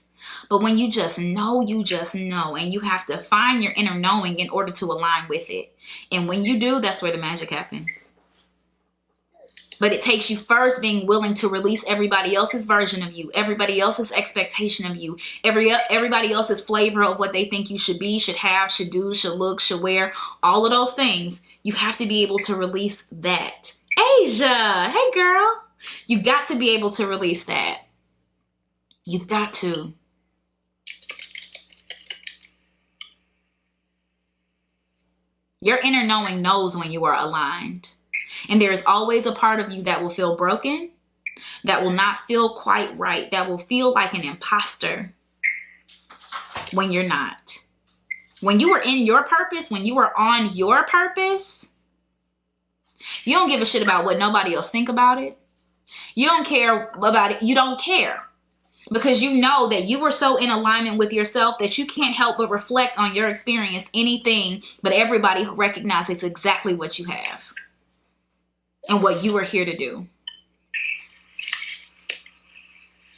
But when you just know, you just know. And you have to find your inner knowing in order to align with it. And when you do, that's where the magic happens. But it takes you first being willing to release everybody else's version of you, everybody else's expectation of you, everybody else's flavor of what they think you should be, should have, should do, should look, should wear, all of those things. You have to be able to release that. Asia, hey girl. You got to be able to release that. You got to. Your inner knowing knows when you are aligned. And there is always a part of you that will feel broken, that will not feel quite right, that will feel like an imposter when you're not. When you are in your purpose, when you are on your purpose, you don't give a shit about what nobody else think about it. You don't care about it. You don't care. Because you know that you were so in alignment with yourself that you can't help but reflect on your experience, anything, but everybody who recognizes exactly what you have and what you are here to do.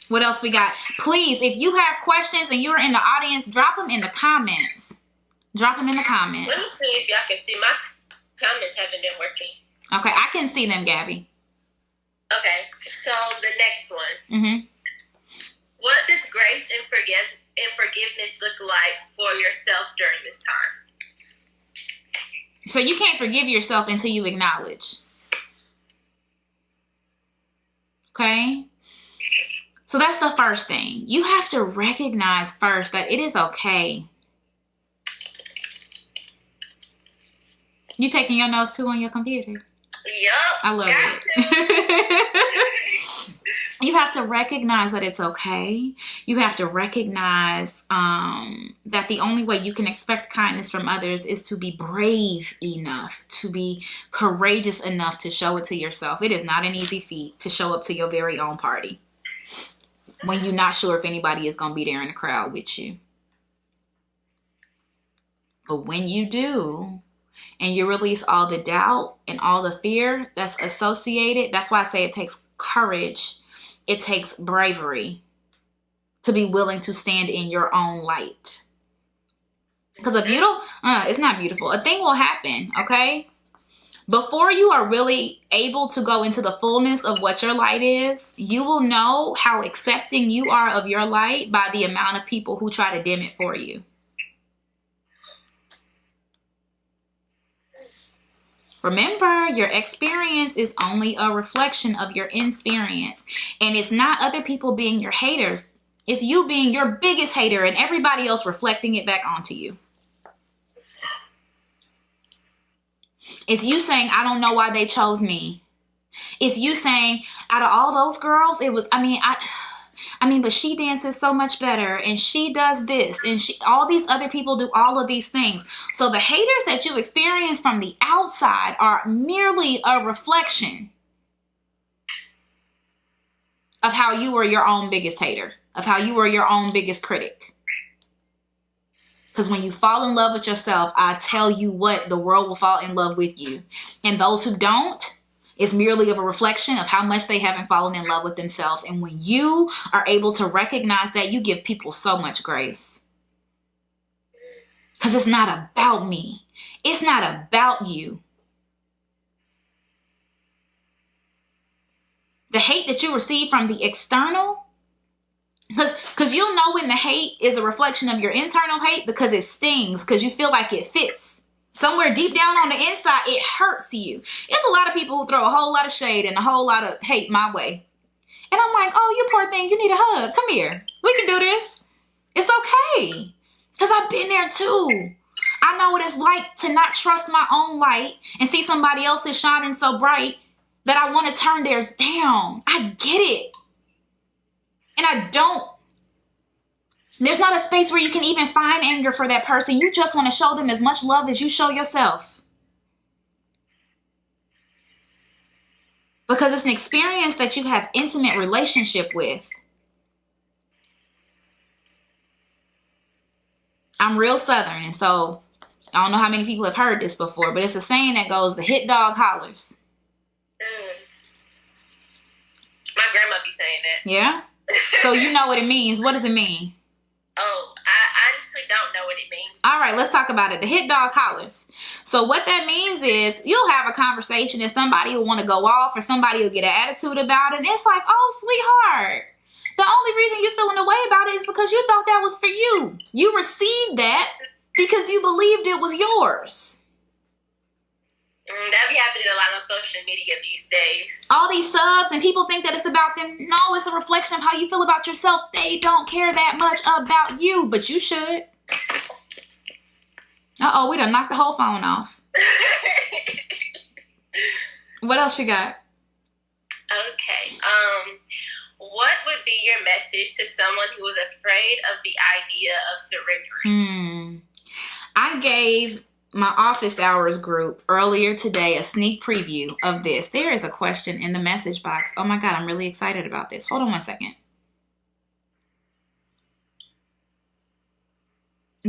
What else we got? Please, if you have questions and you're in the audience, drop them in the comments. Drop them in the comments. Let me see if y'all can see. My comments haven't been working. Okay, I can see them, Gabby. Okay, so the next one. Mm-hmm. What does grace and forgiveness look like for yourself during this time? So you can't forgive yourself until you acknowledge. Okay? So that's the first thing. You have to recognize first that it is okay. You taking your notes too on your computer? Yup. I love it. You have to recognize that it's okay. You have to recognize that the only way you can expect kindness from others is to be brave enough, to be courageous enough to show it to yourself. It is not an easy feat to show up to your very own party when you're not sure if anybody is going to be there in the crowd with you. But when you do, and you release all the doubt and all the fear that's associated, that's why I say it takes courage. It takes bravery to be willing to stand in your own light. Because it's not beautiful. A thing will happen, okay? Before you are really able to go into the fullness of what your light is, you will know how accepting you are of your light by the amount of people who try to dim it for you. Remember, your experience is only a reflection of your experience. And it's not other people being your haters. It's you being your biggest hater and everybody else reflecting it back onto you. It's you saying, I don't know why they chose me. It's you saying, out of all those girls, but she dances so much better and she does this and all these other people do all of these things. So the haters that you experience from the outside are merely a reflection of how you were your own biggest hater, of how you were your own biggest critic. Because when you fall in love with yourself, I tell you what, the world will fall in love with you. And those who don't, it's merely of a reflection of how much they haven't fallen in love with themselves. And when you are able to recognize that, you give people so much grace. Because it's not about me. It's not about you. The hate that you receive from the external, because you'll know when the hate is a reflection of your internal hate because it stings, because you feel like it fits. Somewhere deep down on the inside, it hurts you. It's a lot of people who throw a whole lot of shade and a whole lot of hate my way. And I'm like, oh, you poor thing, you need a hug. Come here. We can do this. It's okay. Because I've been there too. I know what it's like to not trust my own light and see somebody else's shining so bright that I want to turn theirs down. I get it. And I don't. There's not a space where you can even find anger for that person. You just want to show them as much love as you show yourself. Because it's an experience that you have intimate relationship with. I'm real Southern, and so I don't know how many people have heard this before, but it's a saying that goes, the hit dog hollers. My grandma be saying that. Yeah? So you know what it means. What does it mean? Oh, I honestly don't know what it means. All right, let's talk about it. The hit dog hollers. So what that means is you'll have a conversation and somebody will want to go off or somebody will get an attitude about it. And it's like, oh, sweetheart, the only reason you're feeling a way about it is because you thought that was for you. You received that because you believed it was yours. That be happening a lot on social media these days. All these subs and people think that it's about them. No, it's a reflection of how you feel about yourself. They don't care that much about you, but you should. Uh-oh, we done knocked the whole phone off. What else you got? Okay. What would be your message to someone who is afraid of the idea of surrendering? I gave my office hours group earlier today a sneak preview of this. There is a question in the message box. Oh my God, I'm really excited about this. Hold on one second.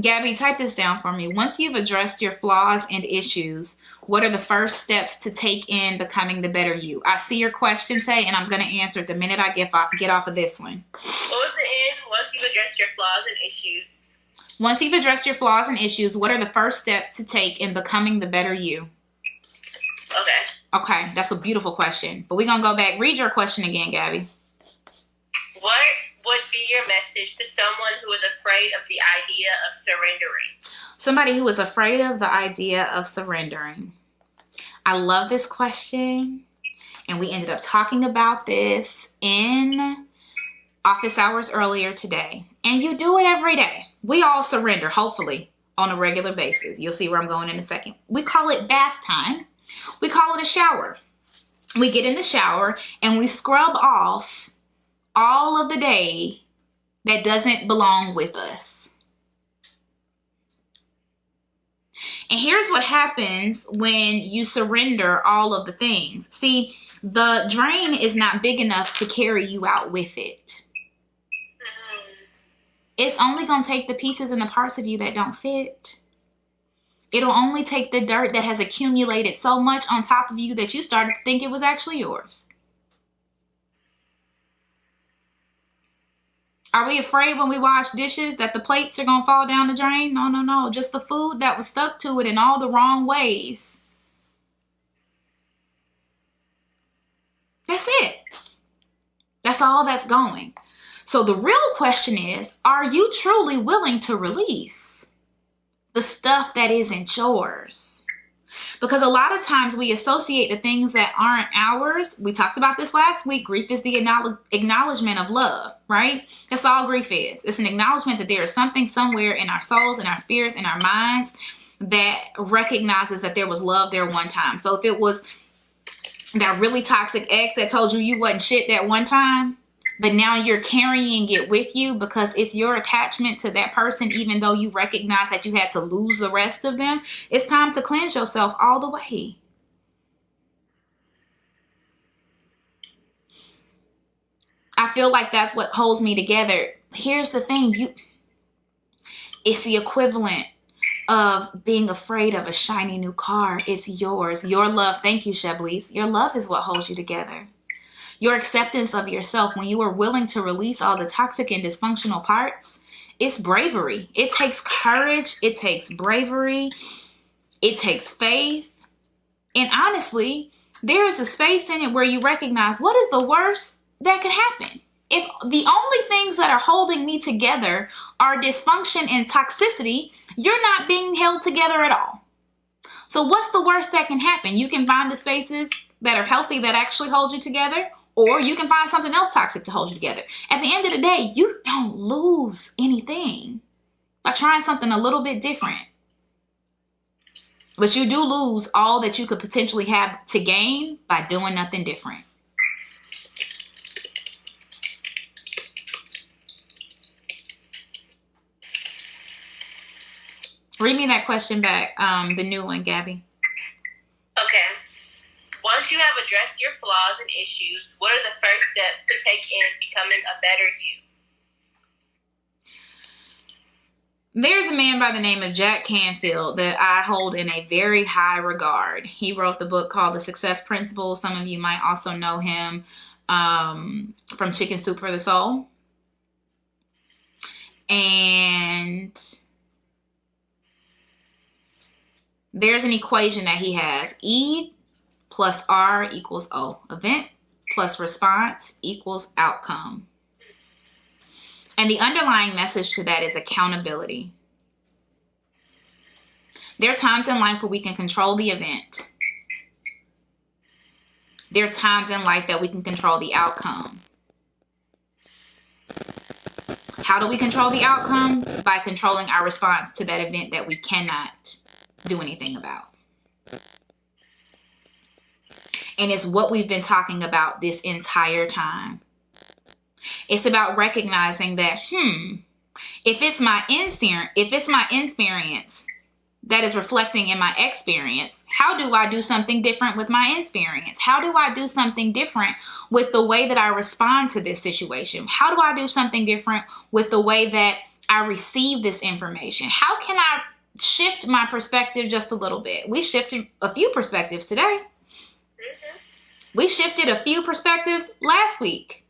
Gabby, type this down for me. Once you've addressed your flaws and issues, what are the first steps to take in becoming the better you? I see your question, Tay, and I'm going to answer it the minute I get off of this one. What was the end? Once you've addressed your flaws and issues. Once you've addressed your flaws and issues, what are the first steps to take in becoming the better you? Okay, that's a beautiful question. But we're going to go back. Read your question again, Gabby. What would be your message to someone who is afraid of the idea of surrendering? Somebody who is afraid of the idea of surrendering. I love this question. And we ended up talking about this in office hours earlier today. And you do it every day. We all surrender, hopefully, on a regular basis. You'll see where I'm going in a second. We call it bath time. We call it a shower. We get in the shower and we scrub off all of the day that doesn't belong with us. And here's what happens when you surrender all of the things. See, the drain is not big enough to carry you out with it. It's only going to take the pieces and the parts of you that don't fit. It'll only take the dirt that has accumulated so much on top of you that you started to think it was actually yours. Are we afraid when we wash dishes that the plates are going to fall down the drain? No. Just the food that was stuck to it in all the wrong ways. That's it. That's all that's going. So the real question is, are you truly willing to release the stuff that isn't yours? Because a lot of times we associate the things that aren't ours. We talked about this last week. Grief is the acknowledgement of love, right? That's all grief is. It's an acknowledgement that there is something somewhere in our souls, in our spirits, in our minds that recognizes that there was love there one time. So if it was that really toxic ex that told you you wasn't shit that one time, but now you're carrying it with you because it's your attachment to that person, even though you recognize that you had to lose the rest of them, it's time to cleanse yourself all the way. I feel like that's what holds me together. Here's the thing. It's the equivalent of being afraid of a shiny new car. It's yours. Your love. Thank you, Chablis. Your love is what holds you together. Your acceptance of yourself, when you are willing to release all the toxic and dysfunctional parts, it's bravery. It takes courage. It takes bravery. It takes faith. And honestly, there is a space in it where you recognize what is the worst that could happen. If the only things that are holding me together are dysfunction and toxicity, you're not being held together at all. So what's the worst that can happen? You can find the spaces that are healthy that actually hold you together, or you can find something else toxic to hold you together. At the end of the day, you don't lose anything by trying something a little bit different. But you do lose all that you could potentially have to gain by doing nothing different. Read me that question back, the new one, Gabby. Okay. Once you have addressed your flaws and issues, what are the first steps to take in becoming a better you? There's a man by the name of Jack Canfield that I hold in a very high regard. He wrote the book called The Success Principle. Some of you might also know him from Chicken Soup for the Soul. And there's an equation that he has. E plus R equals O. Event plus response equals outcome. And the underlying message to that is accountability. There are times in life where we can control the event. There are times in life that we can control the outcome. How do we control the outcome? By controlling our response to that event that we cannot do anything about. And it's what we've been talking about this entire time. It's about recognizing that, if it's my experience that is reflecting in my experience, how do I do something different with my experience? How do I do something different with the way that I respond to this situation? How do I do something different with the way that I receive this information? How can I shift my perspective just a little bit? We shifted a few perspectives today. We shifted a few perspectives last week.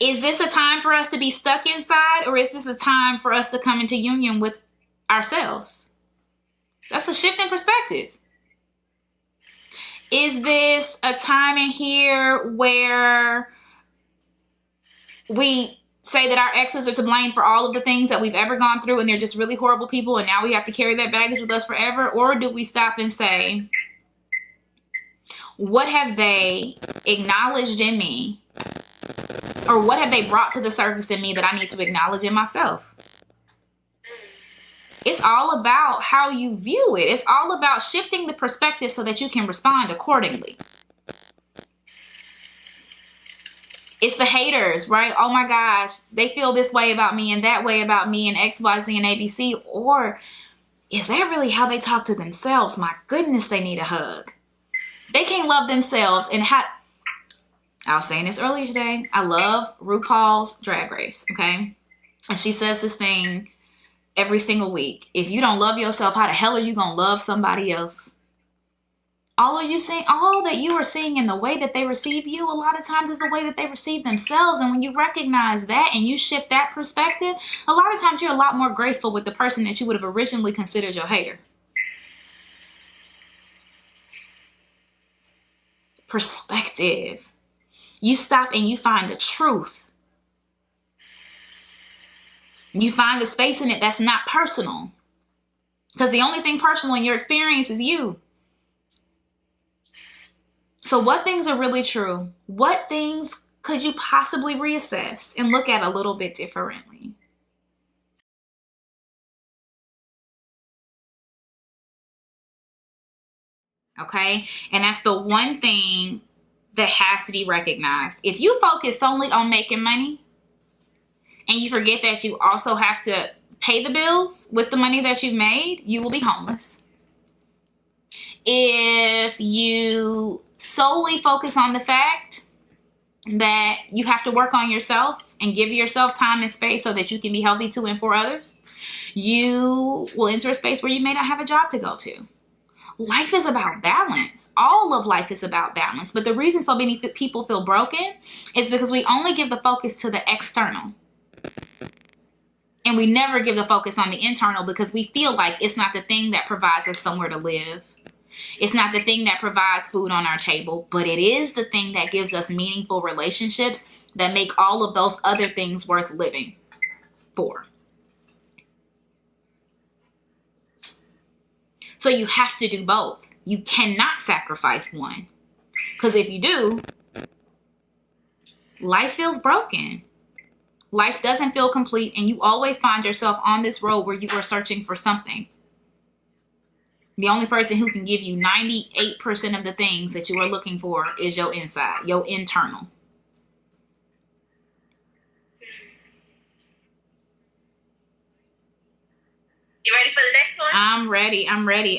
Is this a time for us to be stuck inside, or is this a time for us to come into union with ourselves? That's a shift in perspective. Is this a time in here where we say that our exes are to blame for all of the things that we've ever gone through and they're just really horrible people and now we have to carry that baggage with us forever? Or do we stop and say, what have they acknowledged in me? Or what have they brought to the surface in me that I need to acknowledge in myself? It's all about how you view it. It's all about shifting the perspective so that you can respond accordingly. It's the haters, right? Oh my gosh, they feel this way about me and that way about me and X, Y, Z, and ABC. Or is that really how they talk to themselves? My goodness, they need a hug. They can't love themselves. And I was saying this earlier today. I love RuPaul's Drag Race, okay? And she says this thing every single week. If you don't love yourself, how the hell are you going to love somebody else? All that you are seeing in the way that they receive you, a lot of times is the way that they receive themselves. And when you recognize that and you shift that perspective, a lot of times you're a lot more graceful with the person that you would have originally considered your hater. Perspective. You stop and you find the truth. You find the space in it that's not personal. Because the only thing personal in your experience is you. So what things are really true? What things could you possibly reassess and look at a little bit differently? Okay? And that's the one thing that has to be recognized. If you focus solely on making money and you forget that you also have to pay the bills with the money that you've made, you will be homeless. If you solely focus on the fact that you have to work on yourself and give yourself time and space so that you can be healthy to and for others, you will enter a space where you may not have a job to go to. Life is about balance. All of life is about balance. But the reason so many people feel broken is because we only give the focus to the external. And we never give the focus on the internal because we feel like it's not the thing that provides us somewhere to live. It's not the thing that provides food on our table, but it is the thing that gives us meaningful relationships that make all of those other things worth living for. So you have to do both. You cannot sacrifice one. Because if you do, life feels broken. Life doesn't feel complete, and you always find yourself on this road where you are searching for something. The only person who can give you 98% of the things that you are looking for is your inside, your internal. You ready for the next one? I'm ready. Okay.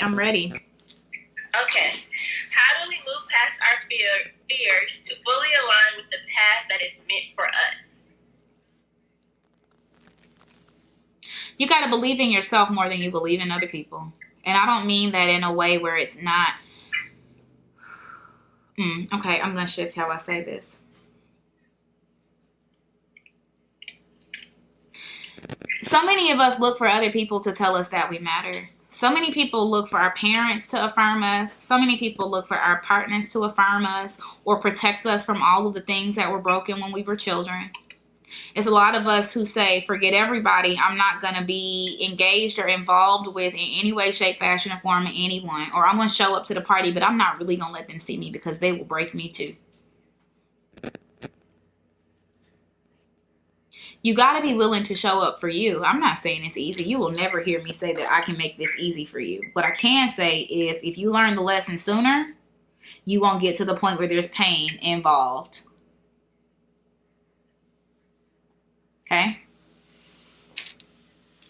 How do we move past our fears to fully align with the path that is meant for us? You got to believe in yourself more than you believe in other people. And I don't mean that in a way where it's not. Okay, I'm going to shift how I say this. So many of us look for other people to tell us that we matter. So many people look for our parents to affirm us. So many people look for our partners to affirm us or protect us from all of the things that were broken when we were children. It's a lot of us who say, forget everybody. I'm not going to be engaged or involved with in any way, shape, fashion, or form anyone. Or I'm going to show up to the party, but I'm not really going to let them see me because they will break me too. You got to be willing to show up for you. I'm not saying it's easy. You will never hear me say that I can make this easy for you. What I can say is if you learn the lesson sooner, you won't get to the point where there's pain involved. Okay?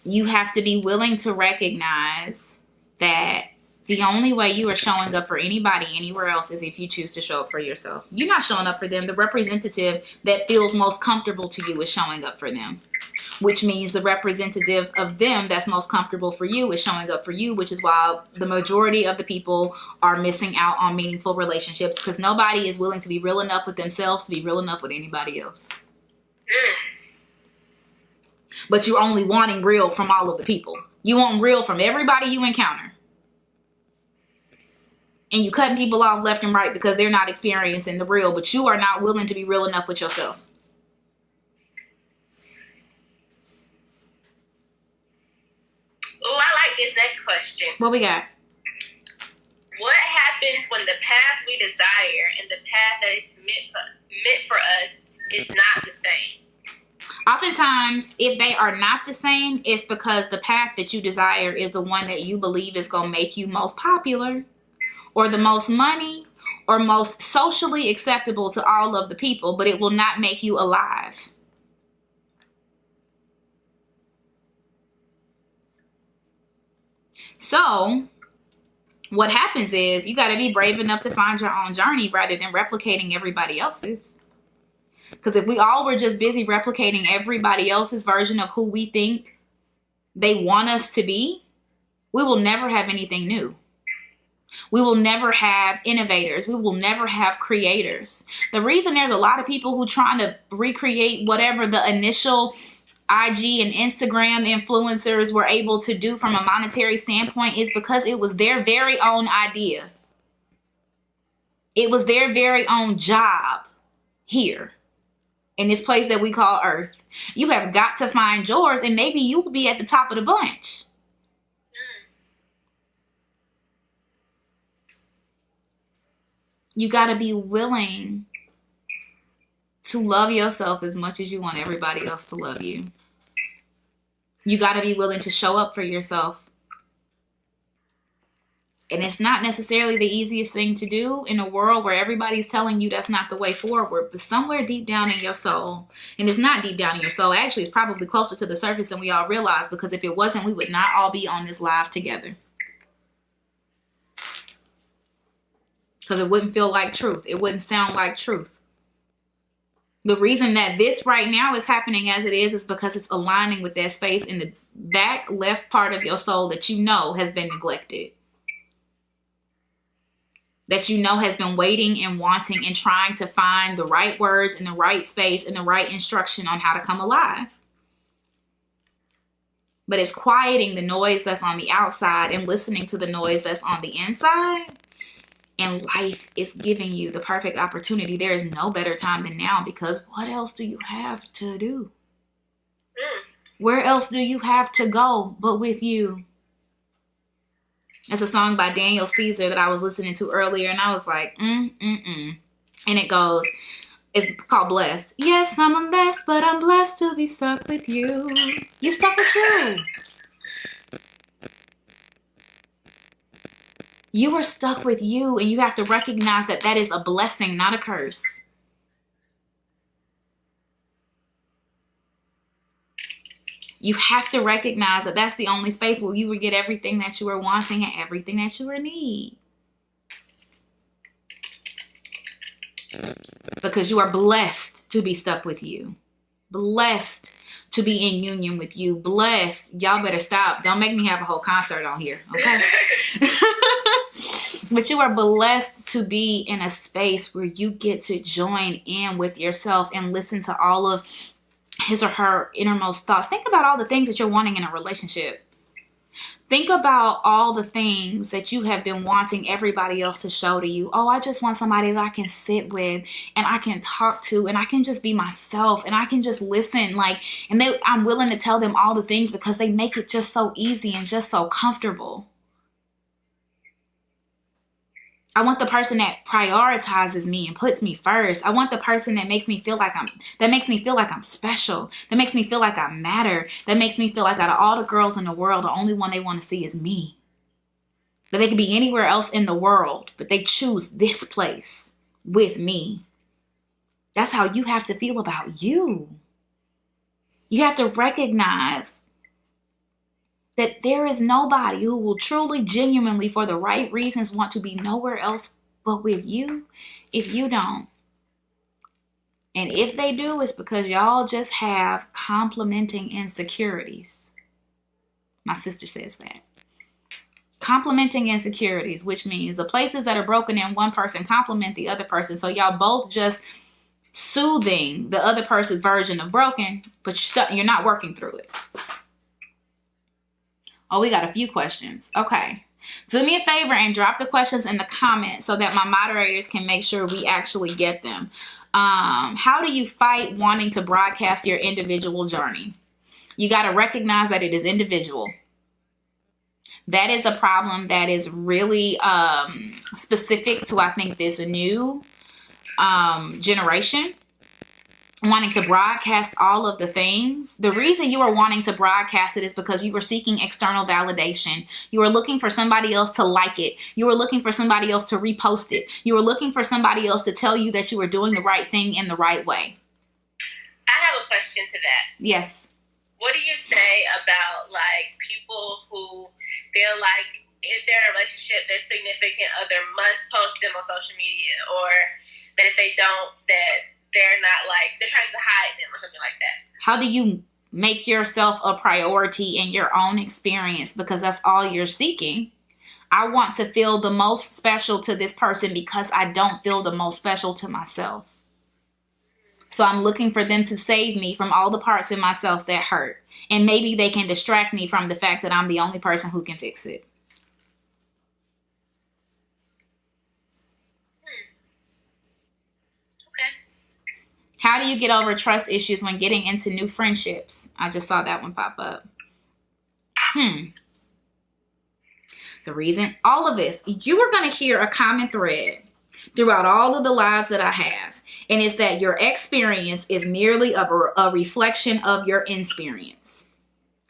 You have to be willing to recognize that the only way you are showing up for anybody anywhere else is if you choose to show up for yourself. You're not showing up for them. The representative that feels most comfortable to you is showing up for them, which means the representative of them that's most comfortable for you is showing up for you, which is why the majority of the people are missing out on meaningful relationships because nobody is willing to be real enough with themselves to be real enough with anybody else. But you're only wanting real from all of the people. You want real from everybody you encounter. And you cutting people off left and right because they're not experiencing the real, but you are not willing to be real enough with yourself. Oh, I like this next question. What we got? What happens when the path we desire and the path that is meant for us is not the same? Oftentimes, if they are not the same, it's because the path that you desire is the one that you believe is going to make you most popular or the most money or most socially acceptable to all of the people, but it will not make you alive. So what happens is you got to be brave enough to find your own journey rather than replicating everybody else's. Because if we all were just busy replicating everybody else's version of who we think they want us to be, we will never have anything new. We will never have innovators. We will never have creators. The reason there's a lot of people who trying to recreate whatever the initial IG and Instagram influencers were able to do from a monetary standpoint is because it was their very own idea. It was their very own job here in this place that we call Earth. You have got to find yours, and maybe you will be at the top of the bunch. You got to be willing to love yourself as much as you want everybody else to love you. You got to be willing to show up for yourself. And it's not necessarily the easiest thing to do in a world where everybody's telling you that's not the way forward, but somewhere deep down in your soul, and it's not deep down in your soul, actually it's probably closer to the surface than we all realize, because if it wasn't, we would not all be on this live together. Because it wouldn't feel like truth. It wouldn't sound like truth. The reason that this right now is happening as it is because it's aligning with that space in the back left part of your soul that you know has been neglected. That you know has been waiting and wanting and trying to find the right words in the right space and the right instruction on how to come alive. But it's quieting the noise that's on the outside and listening to the noise that's on the inside. And life is giving you the perfect opportunity. There is no better time than now, because what else do you have to do? Where else do you have to go but with you? It's a song by Daniel Caesar that I was listening to earlier, and I was like, And it goes, it's called Blessed. Yes, I'm a mess, but I'm blessed to be stuck with you. You stuck with you. You are stuck with you, and you have to recognize that that is a blessing, not a curse. You have to recognize that that's the only space where you will get everything that you are wanting and everything that you are need. Because you are blessed to be stuck with you. Blessed to be in union with you. Blessed. Y'all better stop. Don't make me have a whole concert on here, okay? But you are blessed to be in a space where you get to join in with yourself and listen to all of his or her innermost thoughts. Think about all the things that you're wanting in a relationship. Think about all the things that you have been wanting everybody else to show to you. Oh, I just want somebody that I can sit with and I can talk to and I can just be myself and I can just listen. I'm willing to tell them all the things because they make it just so easy and just so comfortable. I want the person that prioritizes me and puts me first. I want the person that makes me feel like I'm special, that makes me feel like I matter, that makes me feel like out of all the girls in the world, the only one they want to see is me. That they could be anywhere else in the world, but they choose this place with me. That's how you have to feel about you. You have to recognize that there is nobody who will truly, genuinely, for the right reasons, want to be nowhere else but with you if you don't. And if they do, it's because y'all just have complementing insecurities. My sister says that. Complementing insecurities, which means the places that are broken in one person complement the other person. So y'all both just soothing the other person's version of broken, but you're not working through it. Oh, we got a few questions. Okay. Do me a favor and drop the questions in the comments so that my moderators can make sure we actually get them. How do you fight wanting to broadcast your individual journey? You got to recognize that it is individual. That is a problem that is really specific to, I think, this new generation. Wanting to broadcast all of the things. The reason you are wanting to broadcast it is because you were seeking external validation. You were looking for somebody else to like it. You were looking for somebody else to repost it. You were looking for somebody else to tell you that you were doing the right thing in the right way. I have a question to that. Yes. What do you say about people who feel like if they're in a relationship, their significant other must post them on social media, or that if they don't, that they're not, they're trying to hide them or something like that? How do you make yourself a priority in your own experience? Because that's all you're seeking. I want to feel the most special to this person because I don't feel the most special to myself. So I'm looking for them to save me from all the parts in myself that hurt. And maybe they can distract me from the fact that I'm the only person who can fix it. How do you get over trust issues when getting into new friendships? I just saw that one pop up. The reason, all of this, you are going to hear a common thread throughout all of the lives that I have. And it's that your experience is merely a reflection of your experience.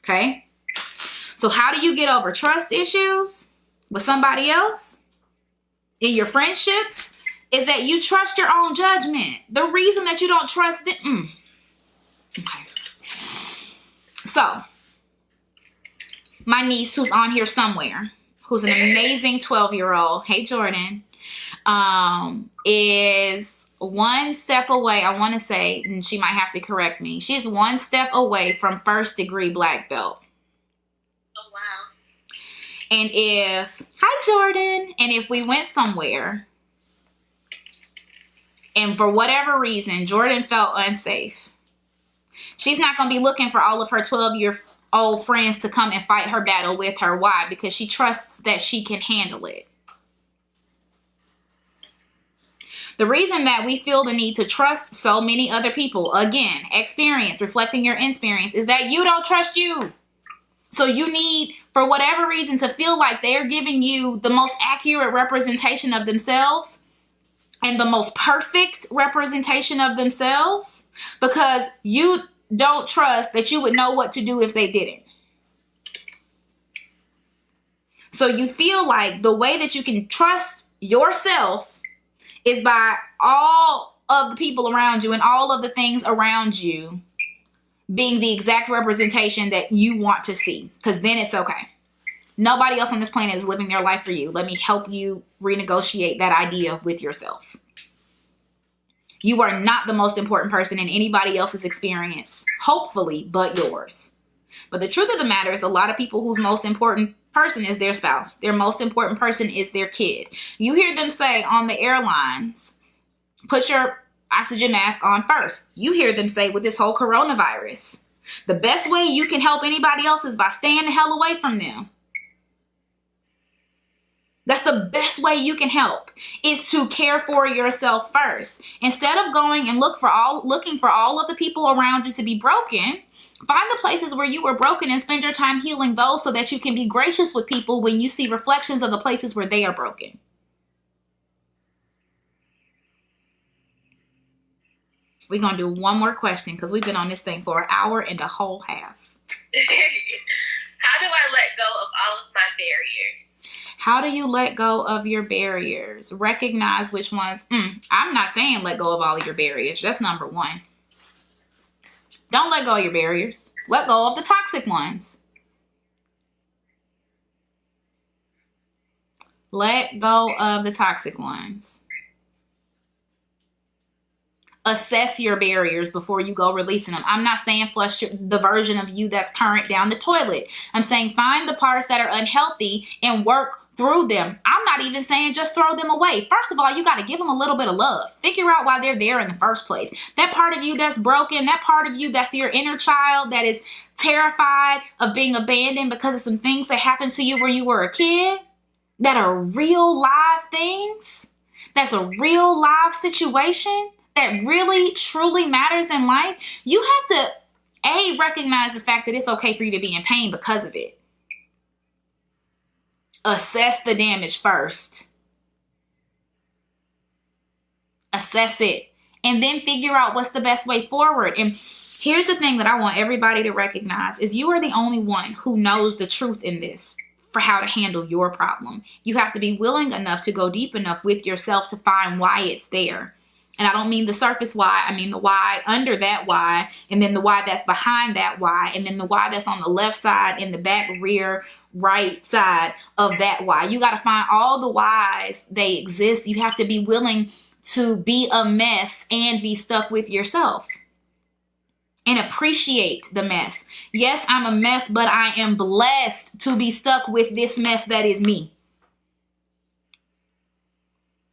Okay? So how do you get over trust issues with somebody else in your friendships? Is that you trust your own judgment. The reason that you don't trust them. Okay. So, my niece who's on here somewhere, who's an amazing 12-year-old, hey Jordan, is one step away, I want to say, and she might have to correct me, she's one step away from 1st degree black belt. Oh, wow. And hi Jordan, and if we went somewhere, and for whatever reason, Jordan felt unsafe, she's not going to be looking for all of her 12-year-old friends to come and fight her battle with her. Why? Because she trusts that she can handle it. The reason that we feel the need to trust so many other people, again, experience, reflecting your experience, is that you don't trust you. So you need, for whatever reason, to feel like they're giving you the most accurate representation of themselves and the most perfect representation of themselves, because you don't trust that you would know what to do if they didn't. So you feel like the way that you can trust yourself is by all of the people around you and all of the things around you being the exact representation that you want to see, because then it's okay. Nobody else on this planet is living their life for you. Let me help you renegotiate that idea with yourself. You are not the most important person in anybody else's experience, hopefully, but yours. But the truth of the matter is a lot of people whose most important person is their spouse. Their most important person is their kid. You hear them say on the airlines, put your oxygen mask on first. You hear them say with this whole coronavirus, the best way you can help anybody else is by staying the hell away from them. That's the best way you can help, is to care for yourself first. Instead of going and looking for all of the people around you to be broken, find the places where you were broken and spend your time healing those so that you can be gracious with people when you see reflections of the places where they are broken. We're going to do one more question because we've been on this thing for an hour and a whole half. How do I let go of all of my barriers? How do you let go of your barriers? Recognize which ones. I'm not saying let go of all of your barriers. That's number one. Don't let go of your barriers. Let go of the toxic ones. Let go of the toxic ones. Assess your barriers before you go releasing them. I'm not saying flush the version of you that's current down the toilet. I'm saying find the parts that are unhealthy and work through them. I'm not even saying just throw them away. First of all, you got to give them a little bit of love. Figure out why they're there in the first place. That part of you that's broken, that part of you that's your inner child that is terrified of being abandoned because of some things that happened to you when you were a kid, that are real live things, that's a real live situation that really truly matters in life. You have to recognize the fact that it's okay for you to be in pain because of it. Assess the damage first. Assess it. And then figure out what's the best way forward. And here's the thing that I want everybody to recognize is you are the only one who knows the truth in this for how to handle your problem. You have to be willing enough to go deep enough with yourself to find why it's there. And I don't mean the surface why. I mean the why under that why, and then the why that's behind that why, and then the why that's on the left side, in the back, rear, right side of that why. You got to find all the whys they exist. You have to be willing to be a mess and be stuck with yourself and appreciate the mess. Yes, I'm a mess, but I am blessed to be stuck with this mess that is me.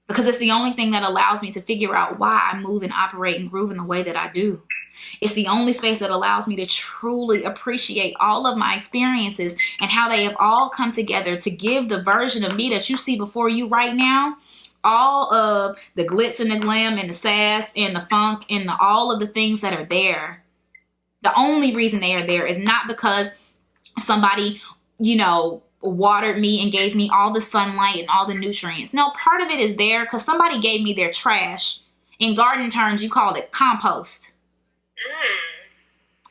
Because it's the only thing that allows me to figure out why I move and operate and groove in the way that I do. It's the only space that allows me to truly appreciate all of my experiences and how they have all come together to give the version of me that you see before you right now, all of the glitz and the glam and the sass and the funk and all of the things that are there. The only reason they are there is not because somebody, watered me and gave me all the sunlight and all the nutrients. No, part of it is there because somebody gave me their trash. In garden terms, you call it compost.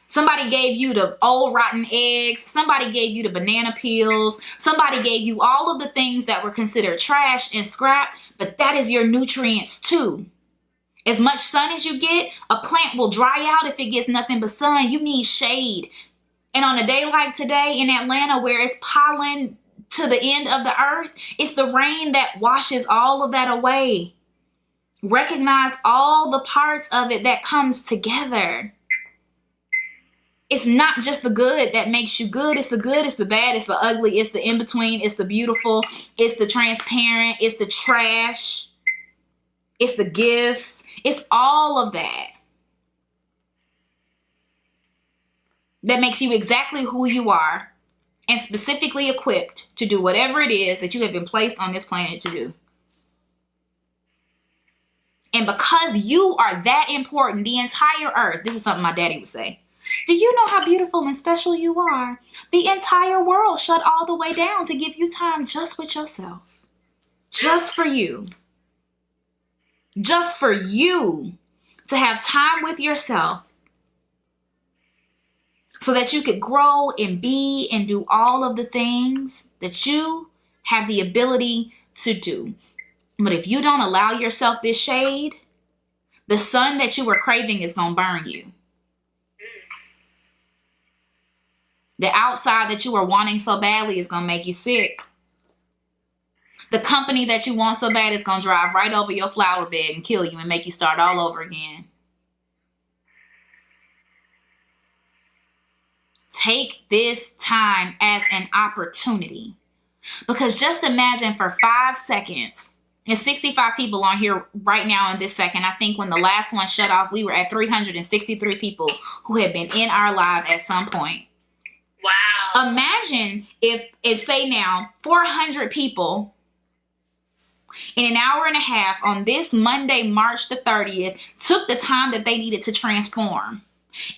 Somebody gave you the old rotten eggs. Somebody gave you the banana peels. Somebody gave you all of the things that were considered trash and scrap, but that is your nutrients too. As much sun as you get, a plant will dry out if it gets nothing but sun. You need shade. And on a day like today in Atlanta, where it's pollen to the end of the earth, it's the rain that washes all of that away. Recognize all the parts of it that comes together. It's not just the good that makes you good. It's the good, it's the bad, it's the ugly, it's the in-between, it's the beautiful, it's the transparent, it's the trash, it's the gifts, it's all of that. That makes you exactly who you are and specifically equipped to do whatever it is that you have been placed on this planet to do. And because you are that important, the entire earth, this is something my daddy would say. Do you know how beautiful and special you are? The entire world shut all the way down to give you time just with yourself. Just for you. Just for you to have time with yourself. So that you could grow and be and do all of the things that you have the ability to do. But if you don't allow yourself this shade, the sun that you were craving is going to burn you. The outside that you were wanting so badly is going to make you sick. The company that you want so bad is going to drive right over your flower bed and kill you and make you start all over again. Take this time as an opportunity. Because just imagine for 5 seconds, And 65 people on here right now in this second. I think when the last one shut off, we were at 363 people who had been in our live at some point. Wow. Imagine if say now 400 people in an hour and a half on this Monday, March the 30th, took the time that they needed to transform.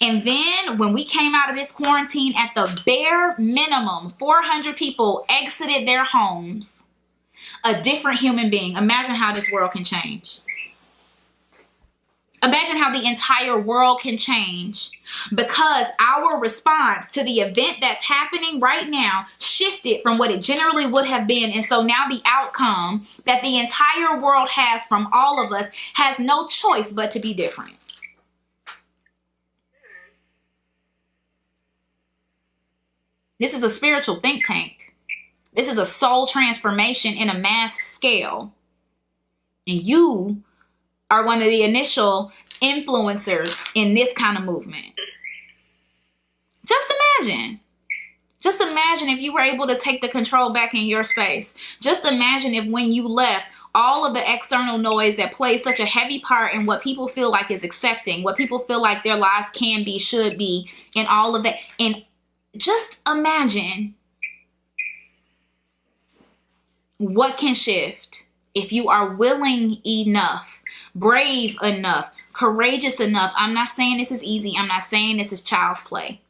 And then when we came out of this quarantine, at the bare minimum, 400 people exited their homes, a different human being. Imagine how this world can change. Imagine how the entire world can change because our response to the event that's happening right now shifted from what it generally would have been. And so now the outcome that the entire world has from all of us has no choice but to be different. This is a spiritual think tank. This is a soul transformation in a mass scale. And you are one of the initial influencers in this kind of movement. Just imagine. Just imagine if you were able to take the control back in your space. Just imagine if when you left, all of the external noise that plays such a heavy part in what people feel like is accepting, what people feel like their lives can be, should be, and all of that. And just imagine what can shift if you are willing enough, brave enough, courageous enough. I'm not saying this is easy. I'm not saying this is child's play.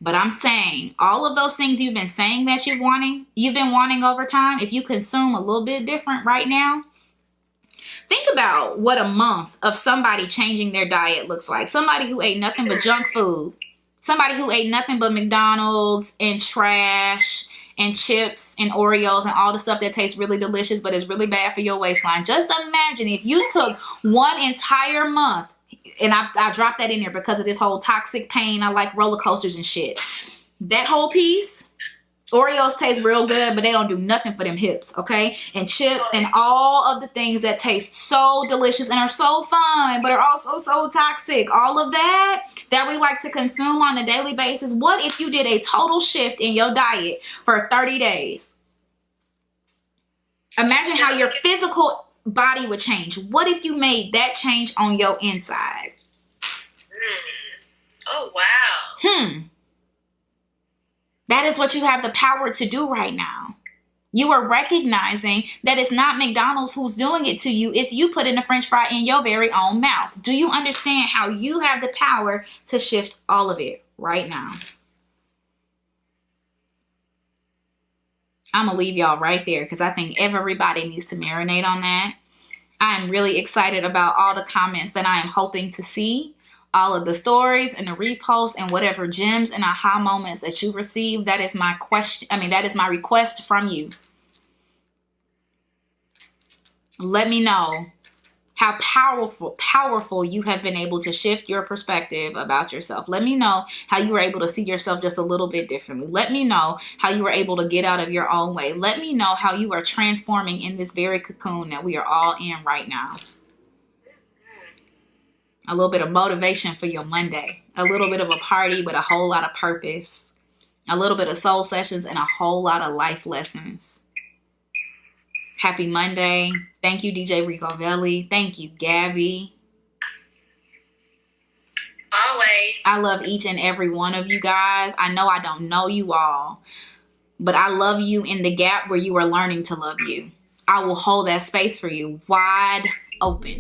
But I'm saying all of those things you've been saying that you've been wanting over time, if you consume a little bit different right now, think about what a month of somebody changing their diet looks like. Somebody who ate nothing but junk food. Somebody who ate nothing but McDonald's and trash and chips and Oreos and all the stuff that tastes really delicious but is really bad for your waistline. Just imagine if you took one entire month, and I dropped that in there because of this whole toxic pain. I like roller coasters and shit. That whole piece, Oreos taste real good, but they don't do nothing for them hips, okay? And chips and all of the things that taste so delicious and are so fun, but are also so toxic. All of that we like to consume on a daily basis. What if you did a total shift in your diet for 30 days? Imagine how your physical body would change. What if you made that change on your inside? Oh, wow. That is what you have the power to do right now. You are recognizing that it's not McDonald's who's doing it to you. It's you putting a French fry in your very own mouth. Do you understand how you have the power to shift all of it right now? I'm going to leave y'all right there because I think everybody needs to marinate on that. I'm really excited about all the comments that I am hoping to see. All of the stories and the reposts and whatever gems and aha moments that you receive. That is my question. That is my request from you. Let me know how powerful you have been able to shift your perspective about yourself. Let me know how you were able to see yourself just a little bit differently. Let me know how you were able to get out of your own way. Let me know how you are transforming in this very cocoon that we are all in right now. A little bit of motivation for your Monday. A little bit of a party with a whole lot of purpose. A little bit of soul sessions and a whole lot of life lessons. Happy Monday. Thank you, DJ Ricovelli. Thank you, Gabby. Always. I love each and every one of you guys. I know I don't know you all, but I love you in the gap where you are learning to love you. I will hold that space for you wide open.